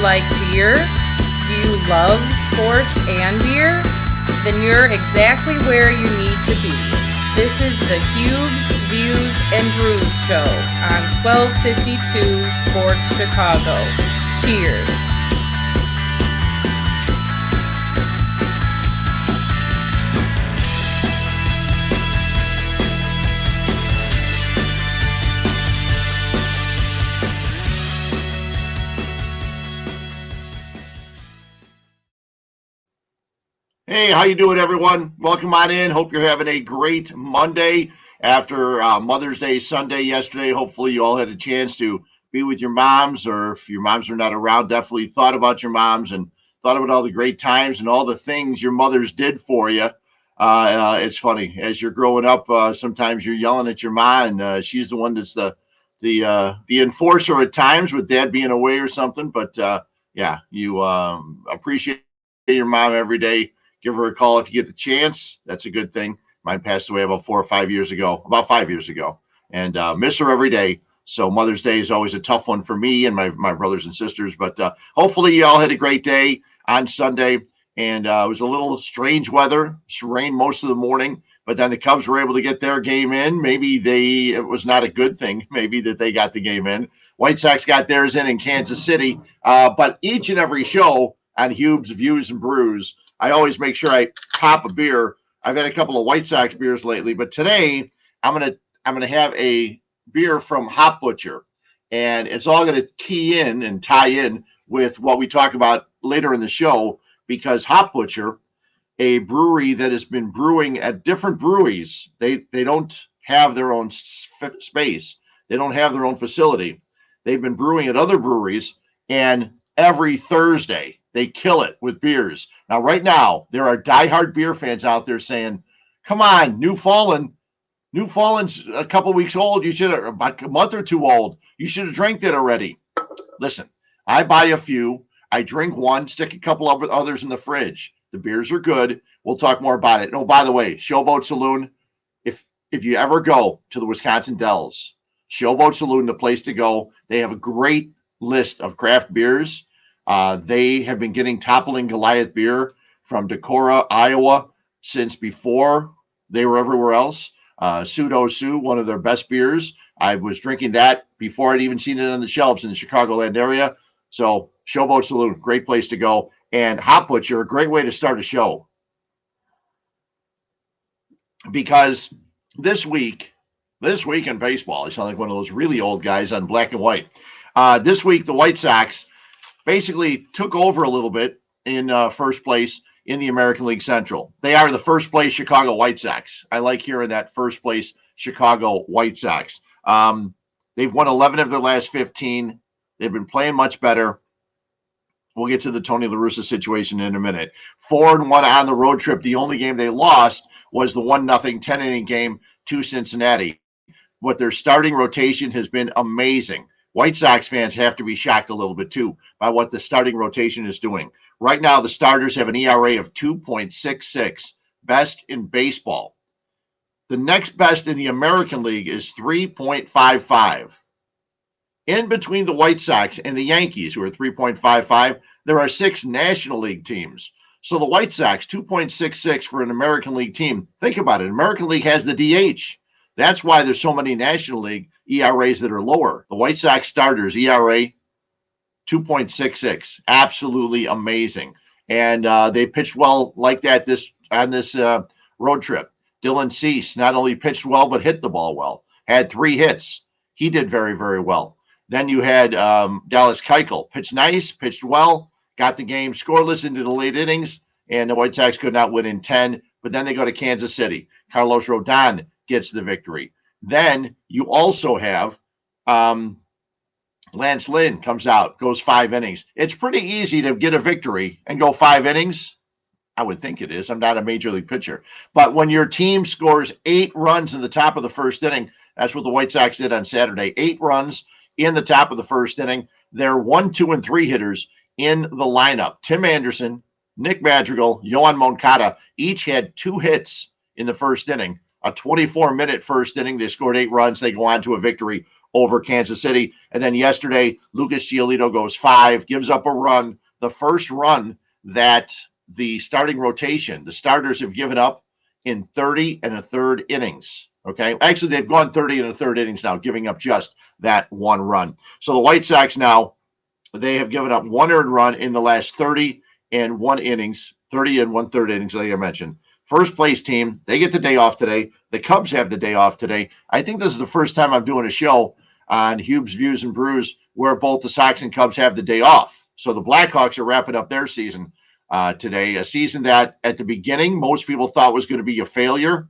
like beer? Do you love sports and beer? Then you're exactly where you need to be. This is the Huebs, Views, and Brews Show on 1252 Sports Chicago. Cheers. Hey, how you doing, everyone? Welcome on in. Hope you're having a great Monday after Mother's Day Sunday yesterday. Hopefully you all had a chance to be with your moms, or if your moms are not around, definitely thought about your moms and thought about all the great times and all the things your mothers did for you. It's funny, as you're growing up, sometimes you're yelling at your mom, and she's the one that's the enforcer at times, with dad being away or something. But yeah, you appreciate your mom every day. Give her a call if you get the chance. That's a good thing. Mine passed away about 5 years ago, and miss her every day. So Mother's Day is always a tough one for me and my brothers and sisters. But hopefully you all had a great day on Sunday. And it was a little strange weather. It rained most of the morning, but then the Cubs were able to get their game in. Maybe it was not a good thing, maybe, that they got the game in. White Sox got theirs in Kansas City. But each and every show on Huebs, Views, and Brews, I always make sure I pop a beer. I've had a couple of White Sox beers lately, but today I'm gonna have a beer from Hop Butcher, and it's all gonna key in and tie in with what we talk about later in the show, because Hop Butcher, a brewery that has been brewing at different breweries, they don't have their own space, they don't have their own facility. They've been brewing at other breweries, and every Thursday they kill it with beers. Now, right now, there are diehard beer fans out there saying, come on, New Fallen's a couple weeks old. You should have, about a month or two old. You should have drank that already. Listen, I buy a few. I drink one, stick a couple of others in the fridge. The beers are good. We'll talk more about it. Oh, by the way, Showboat Saloon, if you ever go to the Wisconsin Dells, Showboat Saloon, the place to go. They have a great list of craft beers. They have been getting Toppling Goliath beer from Decorah, Iowa, since before they were everywhere else. Pseudo Sue, one of their best beers. I was drinking that before I'd even seen it on the shelves in the Chicagoland area. So Showboat Saloon, great place to go. And Hop Butcher, a great way to start a show. Because this week in baseball, I sound like one of those really old guys on Black and White. This week, the White Sox basically took over a little bit in first place in the American League Central. They are the first place Chicago White Sox. I like hearing that, first place Chicago White Sox. They've won 11 of their last 15. They've been playing much better. We'll get to the Tony La Russa situation in a minute. 4-1 on the road trip. The only game they lost was the 1-0 10-inning game to Cincinnati. But their starting rotation has been amazing. White Sox fans have to be shocked a little bit, too, by what the starting rotation is doing. Right now, the starters have an ERA of 2.66, best in baseball. The next best in the American League is 3.55. In between the White Sox and the Yankees, who are 3.55, there are 6 National League teams. So the White Sox, 2.66 for an American League team. Think about it. American League has the DH. That's why there's so many National League ERAs that are lower. The White Sox starters ERA 2.66, absolutely amazing. And they pitched well like that on this road trip. Dylan Cease not only pitched well but hit the ball well. Had 3 hits. He did very, very well. Then you had Dallas Keuchel, pitched nice, pitched well, got the game scoreless into the late innings, and the White Sox could not win in 10. But then they go to Kansas City. Carlos Rodon gets the victory. Then you also have Lance Lynn comes out, goes 5 innings. It's pretty easy to get a victory and go 5 innings. I would think it is. I'm not a major league pitcher. But when your team scores 8 runs in the top of the first inning, that's what the White Sox did on Saturday. 8 runs in the top of the first inning. They're 1, 2, and 3 hitters in the lineup. Tim Anderson, Nick Madrigal, Yohan Moncada each had 2 hits in the first inning. A 24-minute first inning. They scored 8 runs. They go on to a victory over Kansas City. And then yesterday, Lucas Giolito goes 5, gives up a run, the first run that the starting rotation, the starters have given up in 30 and a third innings. Okay. Actually, they've gone 30 and a third innings now, giving up just that one run. So the White Sox now, they have given up one earned run in the last 30 and 1 innings, 30 and 1/3 innings, like I mentioned. First place team, they get the day off today. The Cubs have the day off today. I think this is the first time I'm doing a show on Huebs, Views, and Brews where both the Sox and Cubs have the day off. So the Blackhawks are wrapping up their season today, a season that at the beginning most people thought was going to be a failure.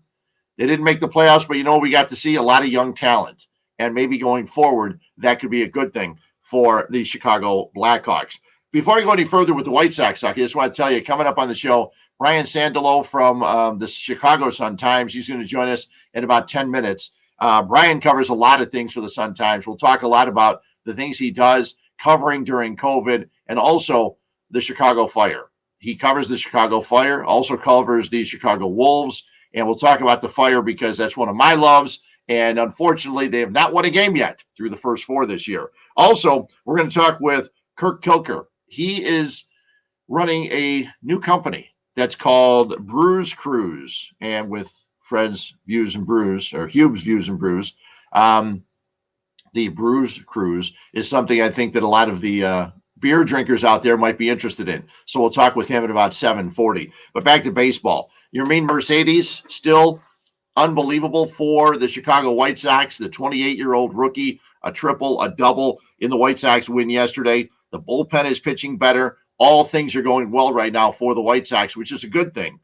They didn't make the playoffs, but we got to see a lot of young talent. And maybe going forward, that could be a good thing for the Chicago Blackhawks. Before I go any further with the White Sox, I just want to tell you, coming up on the show, Brian Sandalow from the Chicago Sun-Times, he's going to join us in about 10 minutes. Brian covers a lot of things for the Sun-Times. We'll talk a lot about the things he does covering during COVID and also the Chicago Fire. He covers the Chicago Fire, also covers the Chicago Wolves, and we'll talk about the Fire because that's one of my loves. And unfortunately, they have not won a game yet through the first 4 this year. Also, we're going to talk with Kirk Kilker. He is running a new company that's called Brews Cruise, and with Fred's Views and Brews, or Hube's Views and Brews, the Brews Cruise is something I think that a lot of the beer drinkers out there might be interested in. So we'll talk with him at about 7:40. But back to baseball. Yermin Mercedes, still unbelievable for the Chicago White Sox, the 28-year-old rookie, a triple, a double in the White Sox win yesterday. The bullpen is pitching better. All things are going well right now for the White Sox, which is a good thing.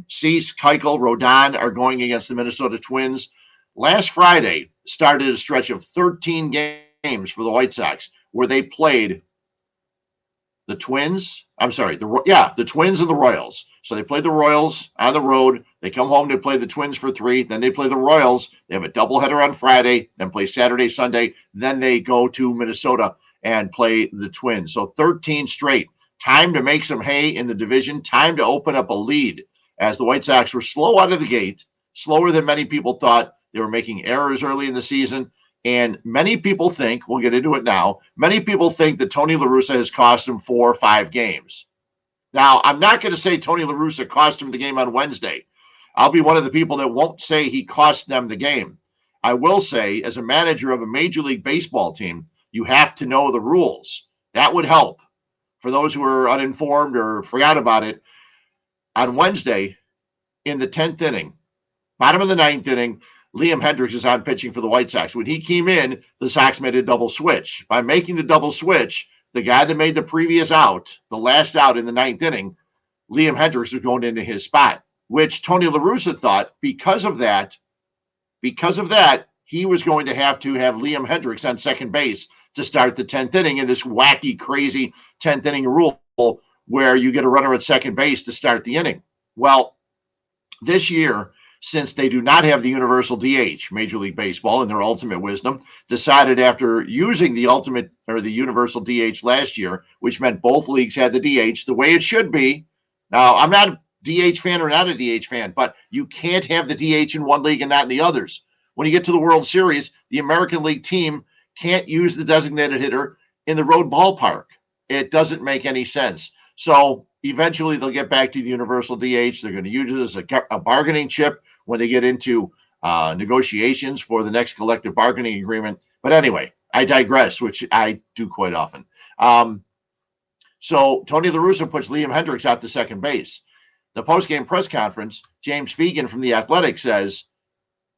Cease, Keuchel, Rodon are going against the Minnesota Twins. Last Friday started a stretch of 13 games for the White Sox where they played the Twins. The Twins and the Royals. So they played the Royals on the road. They come home, they play the Twins for 3. Then they play the Royals. They have a doubleheader on Friday, then play Saturday, Sunday. Then they go to Minnesota and play the Twins. So 13 straight. Time to make some hay in the division. Time to open up a lead as the White Sox were slow out of the gate, slower than many people thought. They were making errors early in the season. And many people think, we'll get into it now, many people think that Tony La Russa has cost them 4 or 5 games. Now, I'm not going to say Tony La Russa cost him the game on Wednesday. I'll be one of the people that won't say he cost them the game. I will say, as a manager of a Major League Baseball team, you have to know the rules. That would help. For those who are uninformed or forgot about it, on Wednesday, in the 10th inning, bottom of the 9th inning, Liam Hendriks is on pitching for the White Sox. When he came in, the Sox made a double switch. By making the double switch, the guy that made the previous out, the last out in the 9th inning, Liam Hendriks was going into his spot, which Tony La Russa thought because of that, he was going to have Liam Hendriks on second base to start the 10th inning in this wacky, crazy 10th inning rule where you get a runner at second base to start the inning. Well, this year, since they do not have the universal DH, Major League Baseball, in their ultimate wisdom, decided after using the universal DH last year, which meant both leagues had the DH the way it should be. Now, I'm not a DH fan or not a DH fan, but you can't have the DH in one league and not in the others. When you get to the World Series, the American League team can't use the designated hitter in the road ballpark. It doesn't make any sense. So eventually they'll get back to the universal DH. They're going to use it as a bargaining chip when they get into negotiations for the next collective bargaining agreement. But anyway, I digress, which I do quite often. So Tony La Russa puts Liam Hendriks out to second base. The postgame press conference, James Fegan from The Athletic says,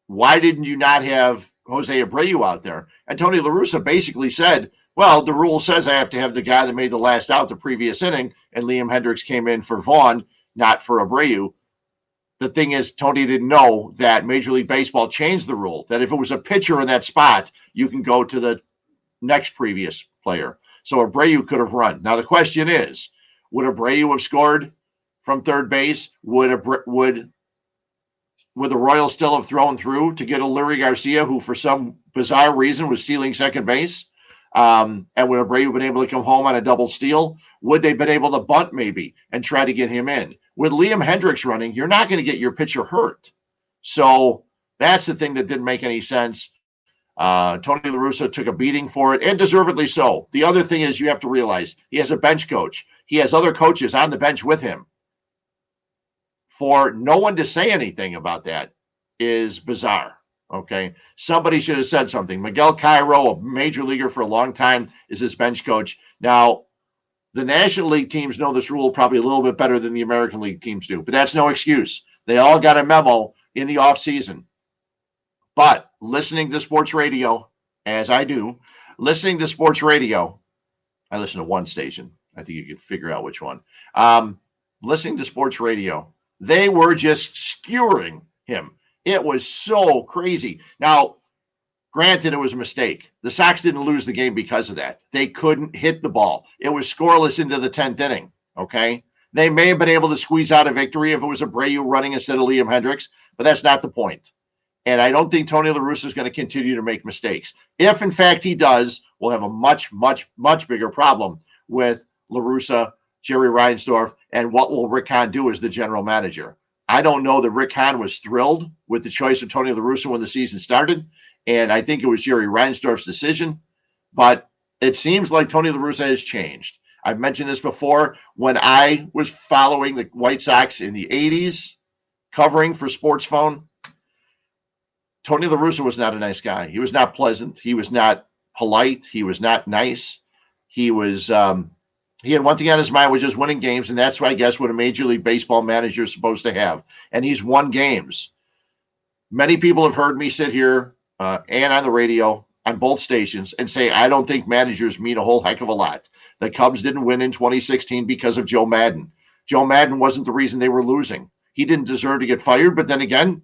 why didn't you not have Jose Abreu out there? And Tony La Russa basically said, well, the rule says I have to have the guy that made the last out the previous inning, and Liam Hendriks came in for Vaughn, not for Abreu. The thing is, Tony didn't know that Major League Baseball changed the rule, that if it was a pitcher in that spot, you can go to the next previous player. So Abreu could have run. Now, the question is, would Abreu have scored from third base? Would the Royals still have thrown through to get a Leury Garcia, who for some bizarre reason was stealing second base? And would Abreu have been able to come home on a double steal? Would they have been able to bunt maybe and try to get him in? With Liam Hendriks running, you're not going to get your pitcher hurt. So that's the thing that didn't make any sense. Tony La Russa took a beating for it, and deservedly so. The other thing is you have to realize he has a bench coach. He has other coaches on the bench with him. For no one to say anything about that is bizarre. Okay. Somebody should have said something. Miguel Cairo, a major leaguer for a long time, is his bench coach. Now, the National League teams know this rule probably a little bit better than the American League teams do, but that's no excuse. They all got a memo in the offseason. But listening to sports radio, as I do, listening to sports radio, I listen to one station. I think you can figure out which one. Listening to sports radio, they were just skewering him. It was so crazy. Now, granted, it was a mistake. The Sox didn't lose the game because of that. They couldn't hit the ball. It was scoreless into the 10th inning, okay? They may have been able to squeeze out a victory if it was Abreu running instead of Liam Hendricks, but that's not the point. And I don't think Tony La Russa is going to continue to make mistakes. If, in fact, he does, we'll have a much, much, much bigger problem with La Russa, Jerry Reinsdorf, and what will Rick Hahn do as the general manager. I don't know that Rick Hahn was thrilled with the choice of Tony La Russa when the season started, and I think it was Jerry Reinsdorf's decision. But it seems like Tony La Russa has changed. I've mentioned this before. When I was following the White Sox in the 80s, covering for Sports Phone, Tony La Russa was not a nice guy. He was not pleasant. He was not polite. He was not nice. He was he had one thing on his mind, which is winning games, and that's, I guess, what a Major League Baseball manager is supposed to have. And he's won games. Many people have heard me sit here and on the radio on both stations and say I don't think managers mean a whole heck of a lot. The Cubs didn't win in 2016 because of Joe Madden. Joe Madden wasn't the reason they were losing. He didn't deserve to get fired, but then again,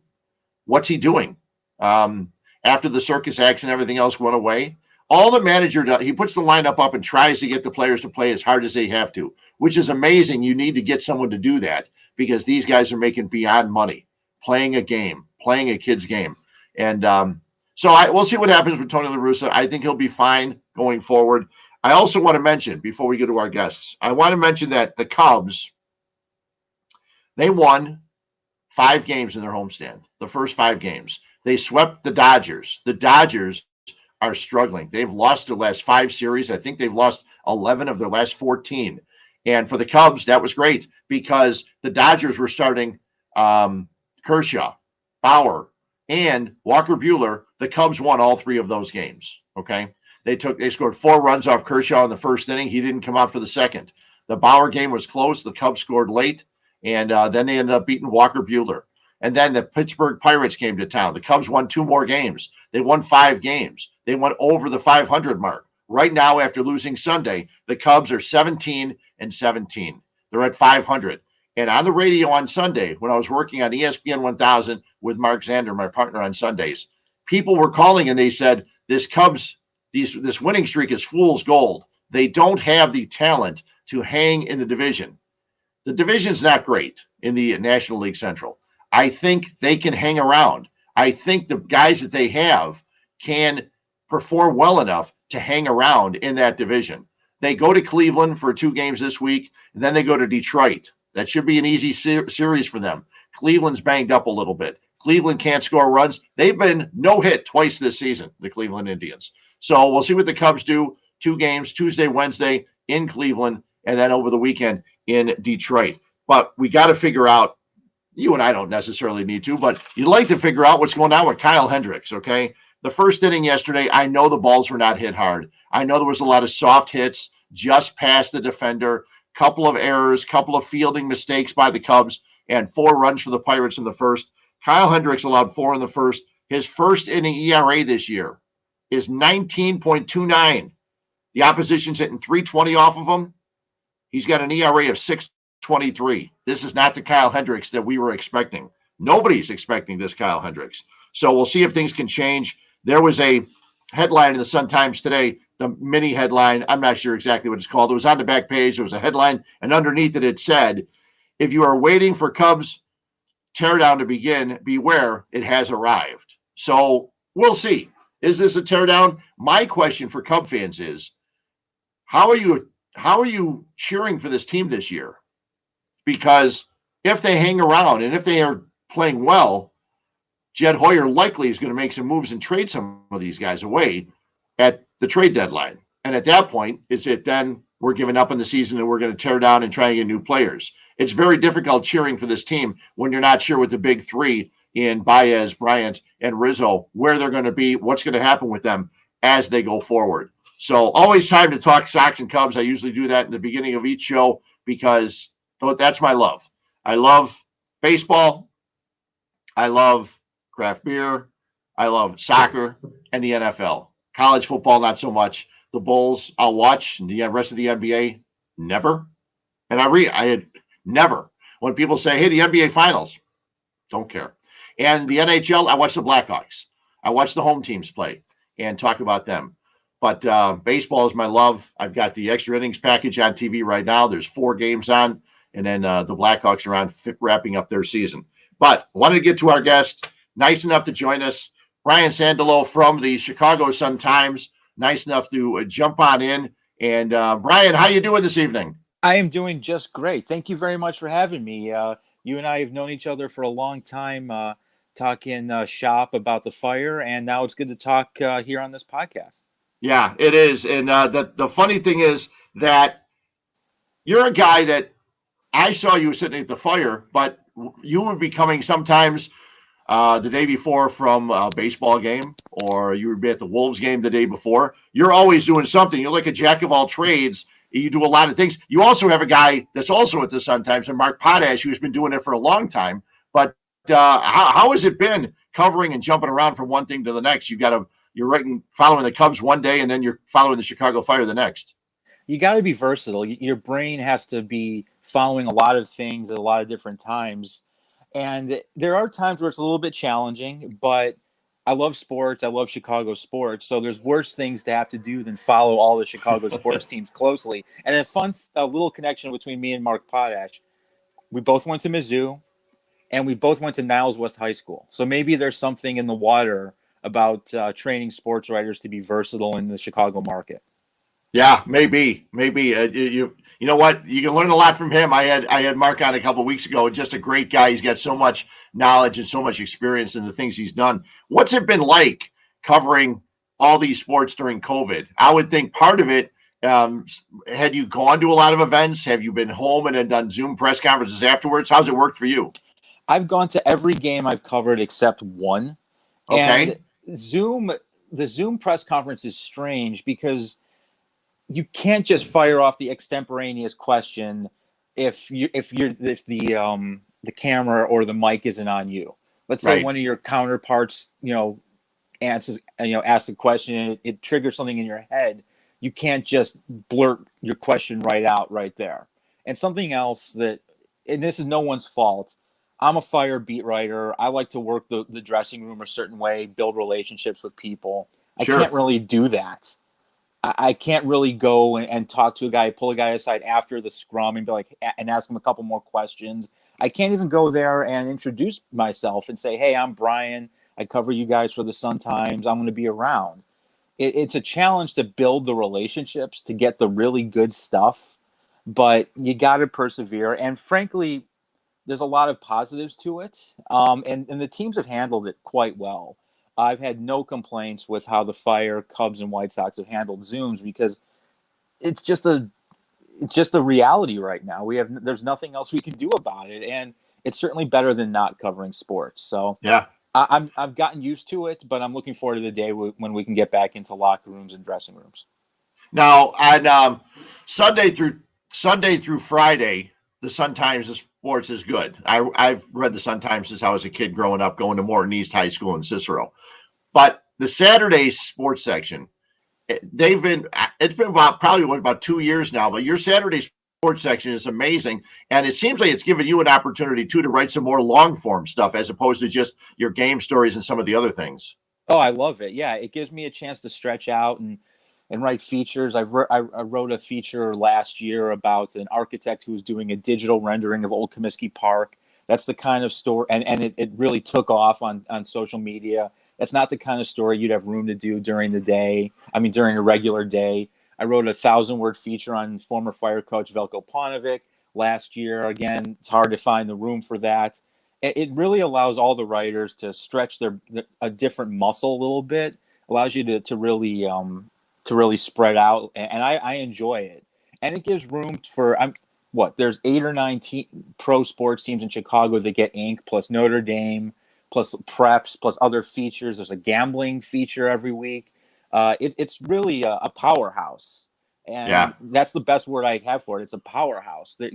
what's he doing? After the circus acts and everything else went away, all the manager does, he puts the lineup up and tries to get the players to play as hard as they have to, which is amazing. You need to get someone to do that because these guys are making beyond money, playing a game, playing a kid's game. And so we'll see what happens with Tony La Russa. I think he'll be fine going forward. I also want to mention, before we go to our guests, I want to mention that the Cubs, they won 5 games in their homestand, the first 5 games. They swept the Dodgers. The Dodgers are struggling. They've lost their last 5 series. I think they've lost 11 of their last 14. And for the Cubs, that was great because the Dodgers were starting Kershaw, Bauer, and Walker Buehler. The Cubs won all 3 of those games, okay? They scored 4 runs off Kershaw in the first inning. He didn't come out for the second. The Bauer game was close. The Cubs scored late, and then they ended up beating Walker Buehler. And then the Pittsburgh Pirates came to town. The Cubs won 2 more games. They won 5 games. They went over the 500 mark. Right now, after losing Sunday, the Cubs are 17-17. They're at 500. And on the radio on Sunday, when I was working on ESPN 1000 with Mark Zander, my partner on Sundays, people were calling and they said, this winning streak is fool's gold. They don't have the talent to hang in the division. The division's not great in the National League Central. I think they can hang around. I think the guys that they have can perform well enough to hang around in that division. They go to Cleveland for 2 games this week, and then they go to Detroit. That should be an easy series for them. Cleveland's banged up a little bit. Cleveland can't score runs. They've been no-hit twice this season, the Cleveland Indians. So we'll see what the Cubs do. 2 games, Tuesday, Wednesday in Cleveland, and then over the weekend in Detroit. But we got to figure out, you and I don't necessarily need to, but you'd like to figure out what's going on with Kyle Hendricks, okay? The first inning yesterday, I know the balls were not hit hard. I know there was a lot of soft hits just past the defender, couple of errors, couple of fielding mistakes by the Cubs, and 4 runs for the Pirates in the first. Kyle Hendricks allowed 4 in the first. His first inning ERA this year is 19.29. The opposition's hitting 320 off of him. He's got an ERA of 6.23. This is not the Kyle Hendricks that we were expecting. Nobody's expecting this Kyle Hendricks. So we'll see if things can change. There was a headline in the Sun-Times today, the mini headline. I'm not sure exactly what it's called. It was on the back page. There was a headline, and underneath it said, if you are waiting for Cubs teardown to begin, beware, it has arrived. So we'll see. Is this a teardown? My question for Cub fans is, how are you cheering for this team this year? Because if they hang around and if they are playing well, Jed Hoyer likely is going to make some moves and trade some of these guys away at the trade deadline. And at that point, is it then we're giving up on the season and we're going to tear down and try and get new players? It's very difficult cheering for this team when you're not sure with the big three in Baez, Bryant, and Rizzo, where they're going to be, what's going to happen with them as they go forward. So always time to talk Sox and Cubs. I usually do that in the beginning of each show because that's my love. I love baseball. I love craft beer. I love soccer and the NFL. College football, not so much. The Bulls, I'll watch. And the rest of the NBA, never. And I had never. When people say, hey, the NBA Finals, don't care. And the NHL, I watch the Blackhawks. I watch the home teams play and talk about them. But baseball is my love. I've got the extra innings package on TV right now. There's 4 games on. And then the Blackhawks are on wrapping up their season. But I wanted to get to our guest. Nice enough to join us. Brian Sandalow from the Chicago Sun-Times. Nice enough to jump on in. And Brian, how you doing this evening? I am doing just great. Thank you very much for having me. You and I have known each other for a long time, talking shop about the Fire, and now it's good to talk here on this podcast. Yeah, it is. And the funny thing is that you're a guy that I saw you sitting at the Fire, but you would be coming sometimes the day before from a baseball game, or you would be at the Wolves game the day before. You're always doing something. You're like a jack of all trades. You do a lot of things. You also have a guy that's also at the Sun-Times, and Mark Potash, who's been doing it for a long time. But how has it been covering and jumping around from one thing to the next? You're following the Cubs one day, and then you're following the Chicago Fire the next. You got to be versatile. Your brain has to be following a lot of things at a lot of different times. And there are times where it's a little bit challenging, but I love sports. I love Chicago sports. So there's worse things to have to do than follow all the Chicago sports teams closely. And a little connection between me and Mark Potash. We both went to Mizzou, and we both went to Niles West High School. So maybe there's something in the water about training sports writers to be versatile in the Chicago market. Yeah, maybe. You know what? You can learn a lot from him. I had Mark on a couple of weeks ago. Just a great guy. He's got so much knowledge and so much experience in the things he's done. What's it been like covering all these sports during COVID? I would think part of it, had you gone to a lot of events? Have you been home and then done Zoom press conferences afterwards? How's it worked for you? I've gone to every game I've covered except one. Okay. And the Zoom press conference is strange because you can't just fire off the extemporaneous question if the camera or the mic isn't on you. Let's say one of your counterparts, asks a question and it triggers something in your head. You can't just blurt your question right out right there. And something else and this is no one's fault. I'm a Fire beat writer. I like to work the dressing room a certain way, build relationships with people. Sure. I can't really do that. I can't really go and talk to a guy, pull a guy aside after the scrum and be like, and ask him a couple more questions. I can't even go there and introduce myself and say, hey, I'm Brian. I cover you guys for the Sun-Times. I'm going to be around. It's a challenge to build the relationships, to get the really good stuff, but you got to persevere. And frankly, there's a lot of positives to it. And the teams have handled it quite well. I've had no complaints with how the Fire, Cubs, and White Sox have handled Zooms because it's just a reality right now. There's nothing else we can do about it, and it's certainly better than not covering sports. So yeah, I've gotten used to it, but I'm looking forward to the day when we can get back into locker rooms and dressing rooms. Now on Sunday through Friday, the Sun-Times sports is good. I've read the Sun-Times since I was a kid growing up, going to Morton East High School in Cicero. But the Saturday sports section, it's been about 2 years now, but your Saturday sports section is amazing. And it seems like it's given you an opportunity, too, to write some more long-form stuff as opposed to just your game stories and some of the other things. Oh, I love it. Yeah, it gives me a chance to stretch out and write features. I wrote a feature last year about an architect who was doing a digital rendering of Old Comiskey Park. That's the kind of story, and it really took off on social media. That's not the kind of story you'd have room to do during a regular day. I wrote a 1,000-word feature on former Fire coach Veljko Paunovic last year. Again, it's hard to find the room for that. it really allows all the writers to stretch a different muscle a little bit. Allows you to really spread out, and I enjoy it. And it gives room for there's 8 or 9 pro sports teams in Chicago that get ink, plus Notre Dame, plus preps, plus other features. There's a gambling feature every week. It's really a powerhouse, and that's the best word I have for it. It's a powerhouse that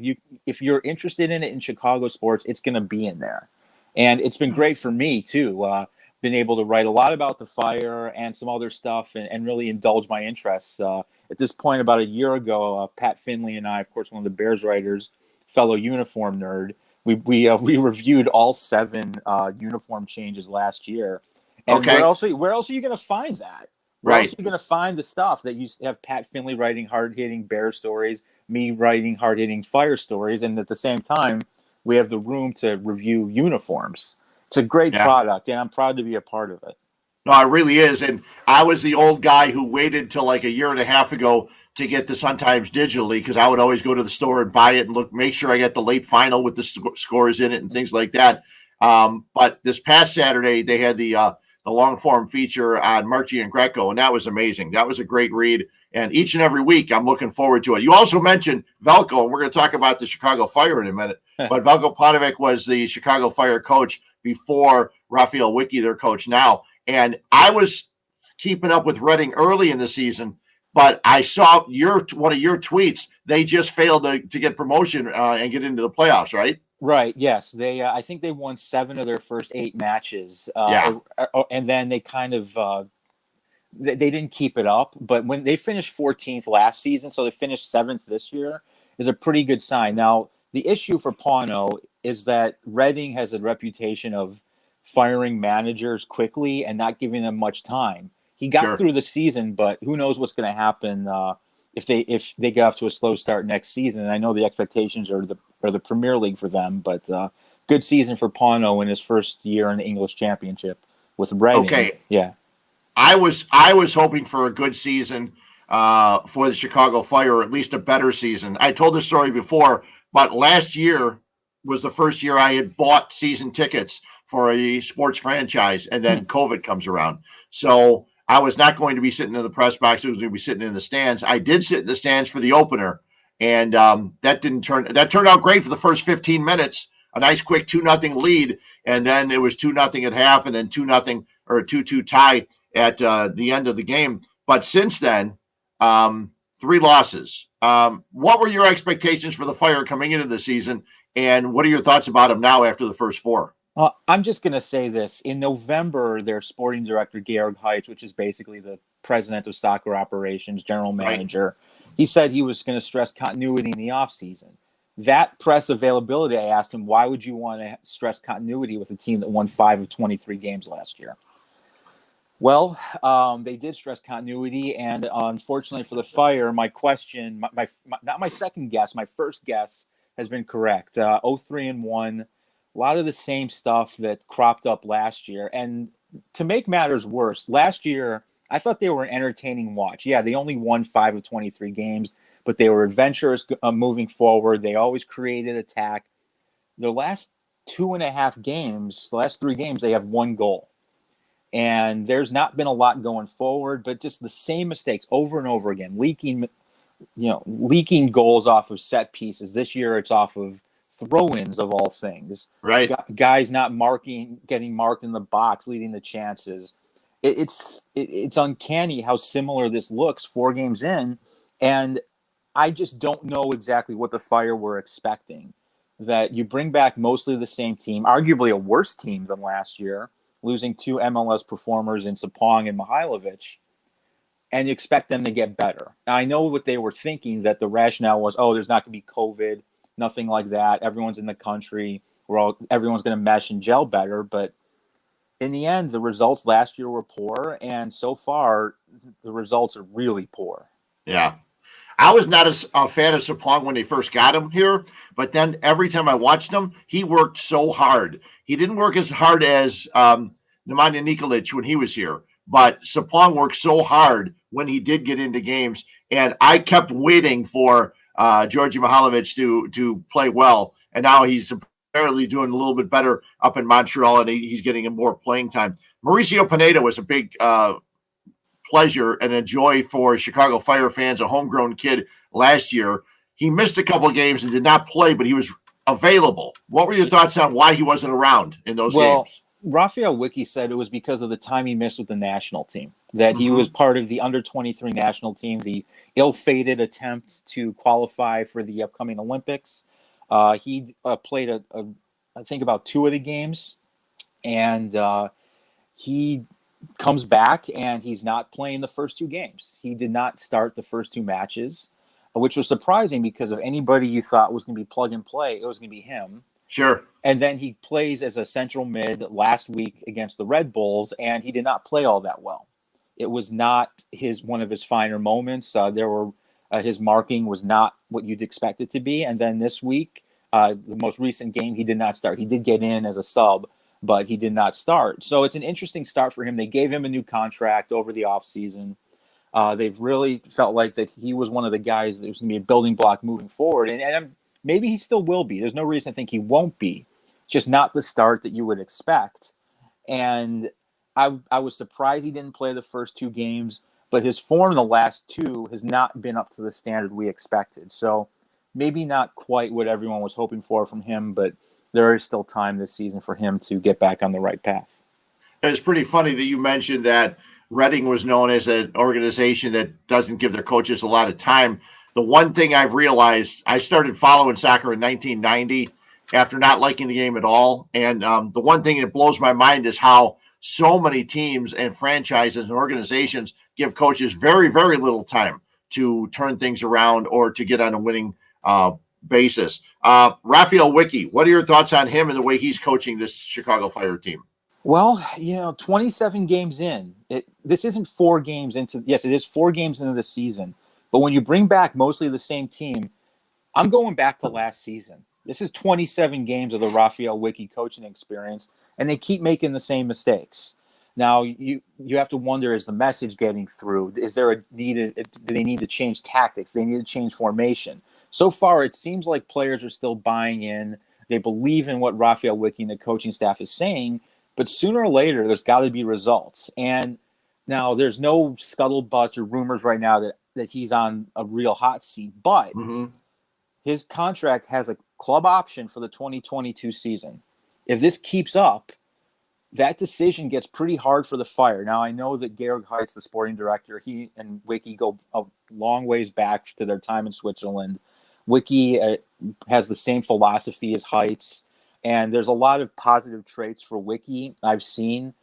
if you're interested in it in Chicago sports, it's going to be in there. And it's been great for me too. Been able to write a lot about the Fire and some other stuff, and really indulge my interests. At this point, about a year ago, Pat Finley and I, of course, one of the Bears writers, fellow uniform nerd, we reviewed all 7 uniform changes last year. And where else are you going to find that? Where else are you going to find the stuff that you have Pat Finley writing hard-hitting Bear stories, me writing hard-hitting Fire stories, and at the same time, we have the room to review uniforms. It's a great product, and I'm proud to be a part of it. No, it really is. And I was the old guy who waited till like a year and a half ago to get the Sun Times digitally, because I would always go to the store and buy it and make sure I get the late final with the scores in it and things like that. But this past Saturday, they had the long form feature on Marchie and Greco, and that was amazing. That was a great read. And each and every week, I'm looking forward to it. You also mentioned Velko, and we're going to talk about the Chicago Fire in a minute. But Velko Panovic was the Chicago Fire coach before Raphael Wicki, their coach now. And I was keeping up with Reading early in the season, but I saw one of your tweets. They just failed to get promotion and get into the playoffs, right? Right. Yes. I think they won 7 of their first 8 matches. And then they kind of they didn't keep it up. But when they finished 14th last season, so they finished 7th this year, is a pretty good sign. Now, the issue for Pano is that Reading has a reputation of firing managers quickly and not giving them much time. He got through the season, but who knows what's going to happen if they get off to a slow start next season. And I know the expectations are the Premier League for them, but good season for Pano in his first year in the English Championship with Reading. Okay. Yeah. I was hoping for a good season for the Chicago Fire, or at least a better season. I told this story before, but last year was the first year I had bought season tickets for a sports franchise, and then COVID comes around. So I was not going to be sitting in the press box. I was going to be sitting in the stands. I did sit in the stands for the opener, and that turned out great for the first 15 minutes. A nice quick 2-0 lead, and then it was 2-0 at half, and then 2-0 or a 2-2 tie at the end of the game. But since then, 3 losses. What were your expectations for the Fire coming into the season, and what are your thoughts about them now after the first 4? I'm just going to say this. In November, their sporting director, Georg Heitz, which is basically the president of soccer operations, general manager, he said he was going to stress continuity in the offseason. That press availability, I asked him, why would you want to stress continuity with a team that won 5 of 23 games last year? Well, they did stress continuity, and unfortunately for the Fire, my question, not my second guess, my first guess has been correct. 0-3-1. A lot of the same stuff that cropped up last year. And to make matters worse, last year, I thought they were an entertaining watch. Yeah, they only won 5 of 23 games, but they were adventurous moving forward. They always created attack. Their last 2.5 games, the last 3 games, they have 1 goal. And there's not been a lot going forward, but just the same mistakes over and over again, leaking goals off of set pieces. This year, it's off of throw-ins of all things. Right. Guys not getting marked in the box, leading the chances. It's uncanny how similar this looks 4 games in, and I just don't know exactly what the Fire were expecting. That you bring back mostly the same team, arguably a worse team than last year, losing 2 MLS performers in Sapong and Mihailovic, and you expect them to get better. Now, I know what they were thinking, that the rationale was, there's not going to be COVID, nothing like that. Everyone's in the country. Everyone's going to mesh and gel better. But in the end, the results last year were poor, and so far, the results are really poor. Yeah. I was not a fan of Sapong when they first got him here, but then every time I watched him, he worked so hard. He didn't work as hard as Nemanja Nikolic when he was here, but Sapong worked so hard when he did get into games, and I kept waiting for Georgi Mihailovic to play well, and now he's apparently doing a little bit better up in Montreal, and he's getting more playing time. Mauricio Pineda was a big pleasure and a joy for Chicago Fire fans, a homegrown kid last year. He missed a couple of games and did not play, but he was available. What were your thoughts on why he wasn't around in those games? Raphael Wicki said it was because of the time he missed with the national team, that he was part of the under-23 national team, the ill-fated attempt to qualify for the upcoming Olympics. He played, I think, about 2 of the games, and he comes back, and he's not playing the first 2 games. He did not start the first 2 matches, which was surprising because of anybody you thought was going to be plug and play, it was going to be him. Sure. And then he plays as a central mid last week against the Red Bulls, and he did not play all that well. It was not one of his finer moments. His marking was not what you'd expect it to be. And then this week, the most recent game, he did not start. He did get in as a sub, but he did not start. So it's an interesting start for him. They gave him a new contract over the offseason. They've really felt like that he was one of the guys that was going to be a building block moving forward. And maybe he still will be. There's no reason to think he won't be. Just not the start that you would expect. And I was surprised he didn't play the first 2 games, but his form in the last 2 has not been up to the standard we expected. So maybe not quite what everyone was hoping for from him, but there is still time this season for him to get back on the right path. It's pretty funny that you mentioned that Reading was known as an organization that doesn't give their coaches a lot of time. The one thing I've realized, I started following soccer in 1990 after not liking the game at all. And the one thing that blows my mind is how so many teams and franchises and organizations give coaches very, very little time to turn things around or to get on a winning basis. Raphael Wicki, what are your thoughts on him and the way he's coaching this Chicago Fire team? Well, 27 games in. This isn't 4 games into. Yes, it is 4 games into the season. But when you bring back mostly the same team, I'm going back to last season. This is 27 games of the Raphael Wicki coaching experience, and they keep making the same mistakes. Now, you have to wonder, is the message getting through? Is there a need? Do they need to change tactics? They need to change formation. So far, it seems like players are still buying in. They believe in what Raphael Wicki and the coaching staff is saying, but sooner or later, there's got to be results. And now there's no scuttlebutt or rumors right now that he's on a real hot seat, but his contract has a club option for the 2022 season. If this keeps up, that decision gets pretty hard for the Fire. Now, I know that Georg Heitz, the sporting director, he and Wicki go a long ways back to their time in Switzerland. Wicki has the same philosophy as Heitz, and there's a lot of positive traits for Wicki I've seen.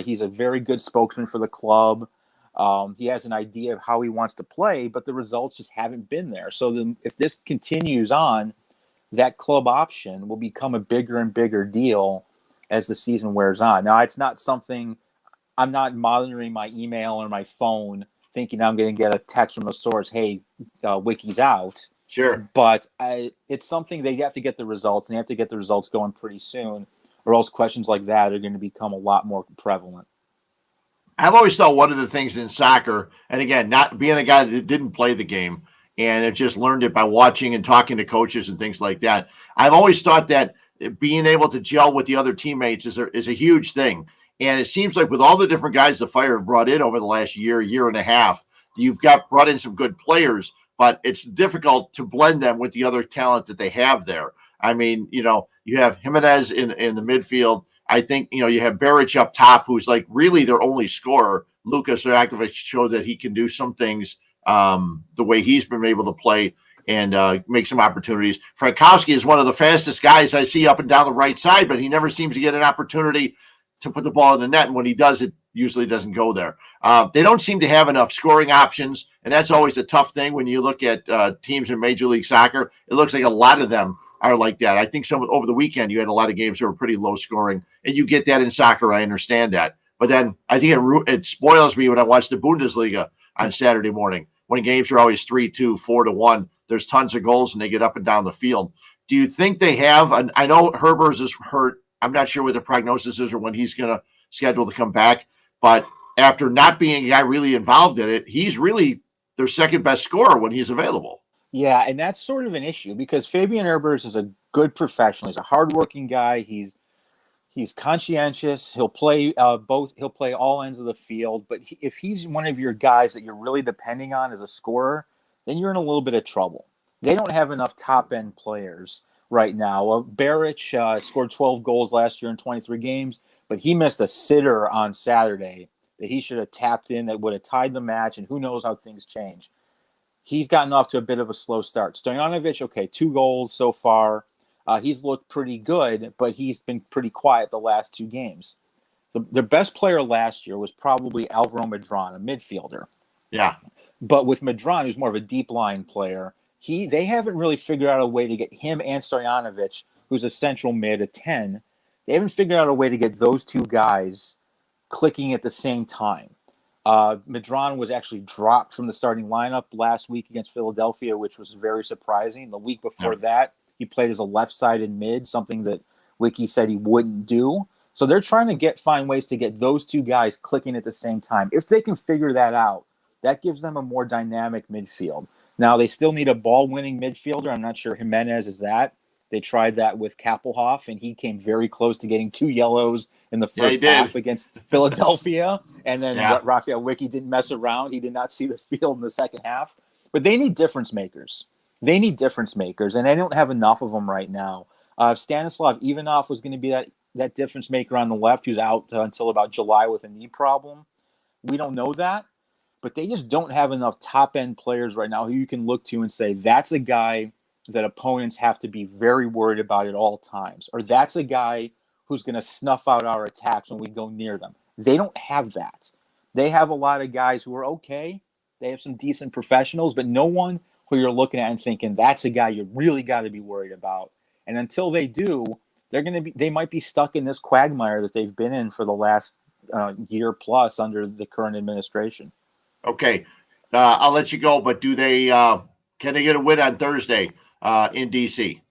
He's a very good spokesman for the club. He has an idea of how he wants to play, but the results just haven't been there. So if this continues on, that club option will become a bigger and bigger deal as the season wears on. Now, it's not something I'm not monitoring my email or my phone thinking I'm going to get a text from a source, hey, Wicki's out. Sure. But it's something they have to get the results, and they have to get the results going pretty soon, or else questions like that are going to become a lot more prevalent. I've always thought one of the things in soccer, and again, not being a guy that didn't play the game and have just learned it by watching and talking to coaches and things like that, I've always thought that being able to gel with the other teammates is a huge thing. And it seems like with all the different guys the Fire have brought in over the last year and a half, you've brought in some good players, but it's difficult to blend them with the other talent that they have there. I mean, you have Jimenez in the midfield. I think, you have Beric up top, who's like really their only scorer. Lukas Rakovic showed that he can do some things the way he's been able to play and make some opportunities. Frankowski is one of the fastest guys I see up and down the right side, but he never seems to get an opportunity to put the ball in the net. And when he does, it usually doesn't go there. They don't seem to have enough scoring options, and that's always a tough thing when you look at teams in Major League Soccer. It looks like a lot of them are like that. I think over the weekend you had a lot of games that were pretty low scoring, and you get that in soccer. I understand that. But then I think it spoils me when I watch the Bundesliga on Saturday morning when games are always 3-2, 4-1. There's tons of goals, and they get up and down the field. Do you think they have – I know Huebs is hurt. I'm not sure what the prognosis is or when he's going to schedule to come back. But after not being a guy really involved in it, he's really their second best scorer when he's available. Yeah, and that's sort of an issue because Fabian Herbers is a good professional. He's a hardworking guy. He's conscientious. He'll play both. He'll play all ends of the field. But if he's one of your guys that you're really depending on as a scorer, then you're in a little bit of trouble. They don't have enough top end players right now. Barrich scored 12 goals last year in 23 games, but he missed a sitter on Saturday that he should have tapped in that would have tied the match. And who knows how things change. He's gotten off to a bit of a slow start. Stojanovic, okay, 2 goals so far. He's looked pretty good, but he's been pretty quiet the last 2 games. The best player last year was probably Alvaro Medran, a midfielder. Yeah. But with Medran, who's more of a deep line player, they haven't really figured out a way to get him and Stojanovic, who's a central mid, a 10. They haven't figured out a way to get those 2 guys clicking at the same time. Medran was actually dropped from the starting lineup last week against Philadelphia, which was very surprising. The week before that, he played as a left-sided mid, something that Wiki said he wouldn't do. So they're trying to find ways to get those 2 guys clicking at the same time. If they can figure that out, that gives them a more dynamic midfield. Now, they still need a ball-winning midfielder. I'm not sure Jimenez is that. They tried that with Kappelhoff, and he came very close to getting 2 yellows in the first half against Philadelphia. And then Raphael Wiki didn't mess around. He did not see the field in the second half. But they need difference makers. They need difference makers, and they don't have enough of them right now. Stanislav Ivanov was going to be that difference maker on the left, who's out until about July with a knee problem. We don't know that, but they just don't have enough top-end players right now who you can look to and say, that's a guy that opponents have to be very worried about at all times, or that's a guy who's going to snuff out our attacks when we go near them. They don't have that. They have a lot of guys who are okay. They have some decent professionals, but no one who you're looking at and thinking, that's a guy you really got to be worried about. And until they do, they might be stuck in this quagmire that they've been in for the last year plus under the current administration. Okay. I'll let you go, but can they get a win on Thursday in DC?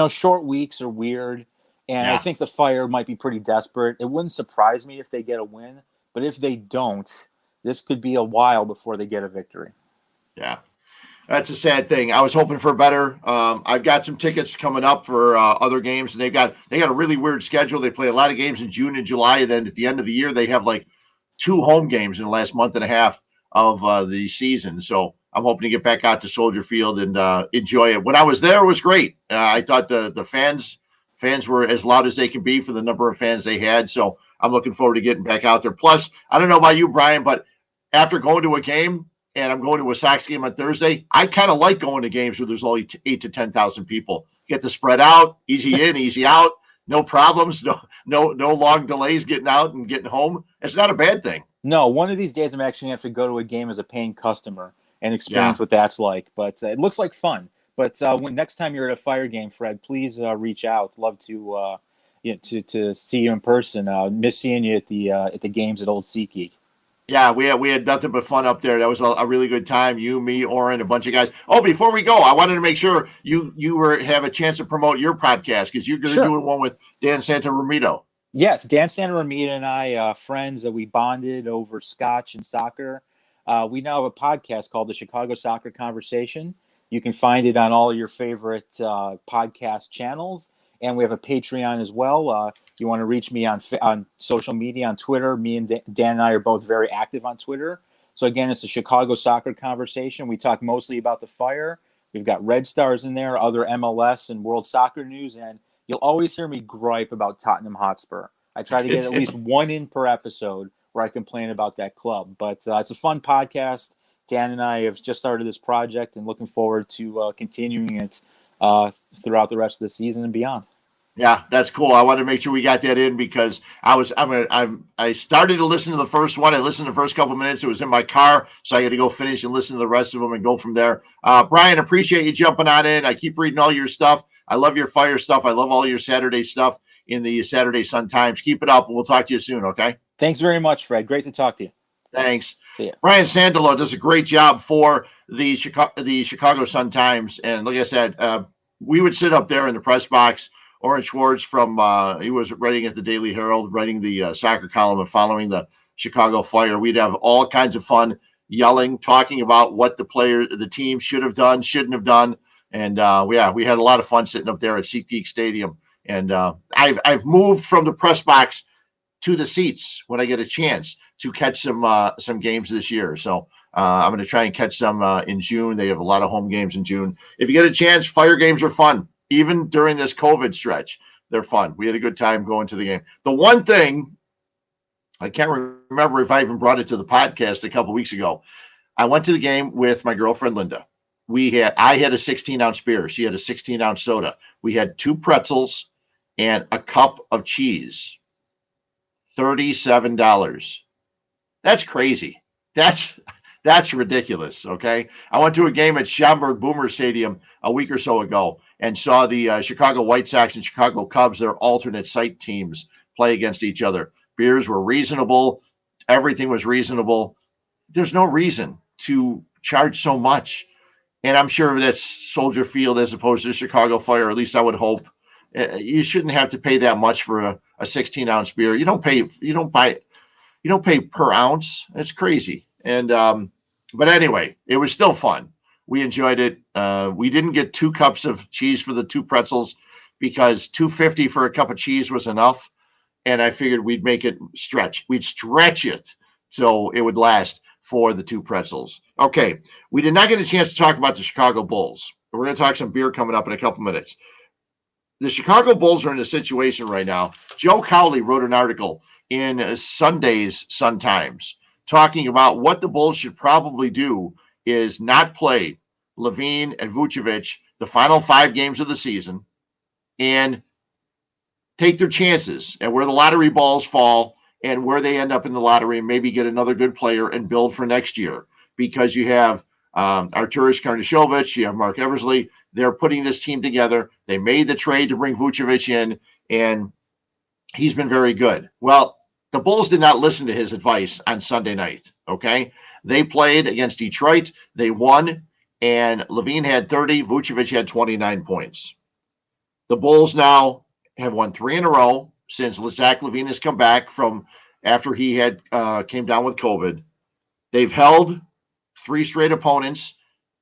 Short weeks are weird, and I think the Fire might be pretty desperate. It wouldn't surprise me if they get a win, but if they don't, this could be a while before they get a victory. Yeah. That's a sad thing. I was hoping for better. I've got some tickets coming up for other games, and they got a really weird schedule. They play a lot of games in June and July, and then at the end of the year, they have like 2 home games in the last month and a half of the season. So I'm hoping to get back out to Soldier Field and enjoy it. When I was there, it was great. I thought the fans were as loud as they can be for the number of fans they had. So I'm looking forward to getting back out there. Plus, I don't know about you, Brian, but after going to a game, and I'm going to a Sox game on Thursday, I kind of like going to games where there's only 8,000 to 10,000 people. Get the spread out, easy in, easy out, no problems, no long delays getting out and getting home. It's not a bad thing. No, one of these days I'm actually going to have to go to a game as a paying customer and experience what that's like. But it looks like fun. But when next time you're at a Fire game, Fred, please reach out. Love to to see you in person. Miss seeing you at the games at Old SeatGeek. Yeah, we had nothing but fun up there. That was a really good time. You, me, Oren, a bunch of guys. Oh, before we go, I wanted to make sure you have a chance to promote your podcast because you're going to do one with Dan Santaromito. Yes, Dan Santaromito and I, friends that we bonded over scotch and soccer. We now have a podcast called the Chicago Soccer Conversation. You can find it on all your favorite podcast channels. And we have a Patreon as well. You want to reach me on social media, on Twitter. Me and Dan and I are both very active on Twitter. So, again, it's a Chicago Soccer Conversation. We talk mostly about the Fire. We've got Red Stars in there, other MLS and World Soccer news. And you'll always hear me gripe about Tottenham Hotspur. I try to get at least one in per episode where I complain about that club. But it's a fun podcast. Dan and I have just started this project and looking forward to continuing it throughout the rest of the season and beyond. Yeah, that's cool. I wanted to make sure we got that in because I started to listen to the first one. I listened to the first couple of minutes. It was in my car, so I had to go finish and listen to the rest of them and go from there. Brian, appreciate you jumping on in. I keep reading all your stuff. I love your Fire stuff. I love all your Saturday stuff in the Saturday Sun Times. Keep it up, and we'll talk to you soon, okay? Thanks very much, Fred. Great to talk to you. Thanks. See ya. Brian Sandalow does a great job for the Chicago Sun Times, and like I said, we would sit up there in the press box. Oren Schwartz he was writing at the Daily Herald, writing the soccer column and following the Chicago Fire. We'd have all kinds of fun yelling, talking about what the team should have done, shouldn't have done. And we had a lot of fun sitting up there at SeatGeek Stadium. And I've moved from the press box to the seats when I get a chance to catch some games this year. So I'm going to try and catch some in June. They have a lot of home games in June. If you get a chance, Fire games are fun. Even during this COVID stretch, they're fun. We had a good time going to the game. The one thing, I can't remember if I even brought it to the podcast a couple weeks ago. I went to the game with my girlfriend, Linda. I had a 16-ounce beer. She had a 16-ounce soda. We had 2 pretzels and a cup of cheese. $37. That's crazy. That's ridiculous, okay? I went to a game at Schaumburg Boomer Stadium a week or so ago and saw the Chicago White Sox and Chicago Cubs, their alternate site teams, play against each other. Beers were reasonable. Everything was reasonable. There's no reason to charge so much. And I'm sure that's Soldier Field as opposed to Chicago Fire, at least I would hope. You shouldn't have to pay that much for a 16-ounce beer. You don't pay per ounce. It's crazy. And but anyway, it was still fun. We enjoyed it. We didn't get 2 cups of cheese for the 2 pretzels because $2.50 for a cup of cheese was enough. And I figured we'd make it stretch. We'd stretch it so it would last for the 2 pretzels. Okay, we did not get a chance to talk about the Chicago Bulls. We're going to talk some beer coming up in a couple minutes. The Chicago Bulls are in a situation right now. Joe Cowley wrote an article in Sunday's Sun-Times talking about what the Bulls should probably do is not play Levine and Vucevic the final 5 games of the season and take their chances and where the lottery balls fall and where they end up in the lottery and maybe get another good player and build for next year. Because you have Arturas Karnisovas, you have Mark Eversley. They're putting this team together. They made the trade to bring Vucevic in, and he's been very good. Well, the Bulls did not listen to his advice on Sunday night, okay? They played against Detroit. They won, and Levine had 30. Vucevic had 29 points. The Bulls now have won 3 in a row since Zach LaVine has come back from after he had came down with COVID. They've held 3 straight opponents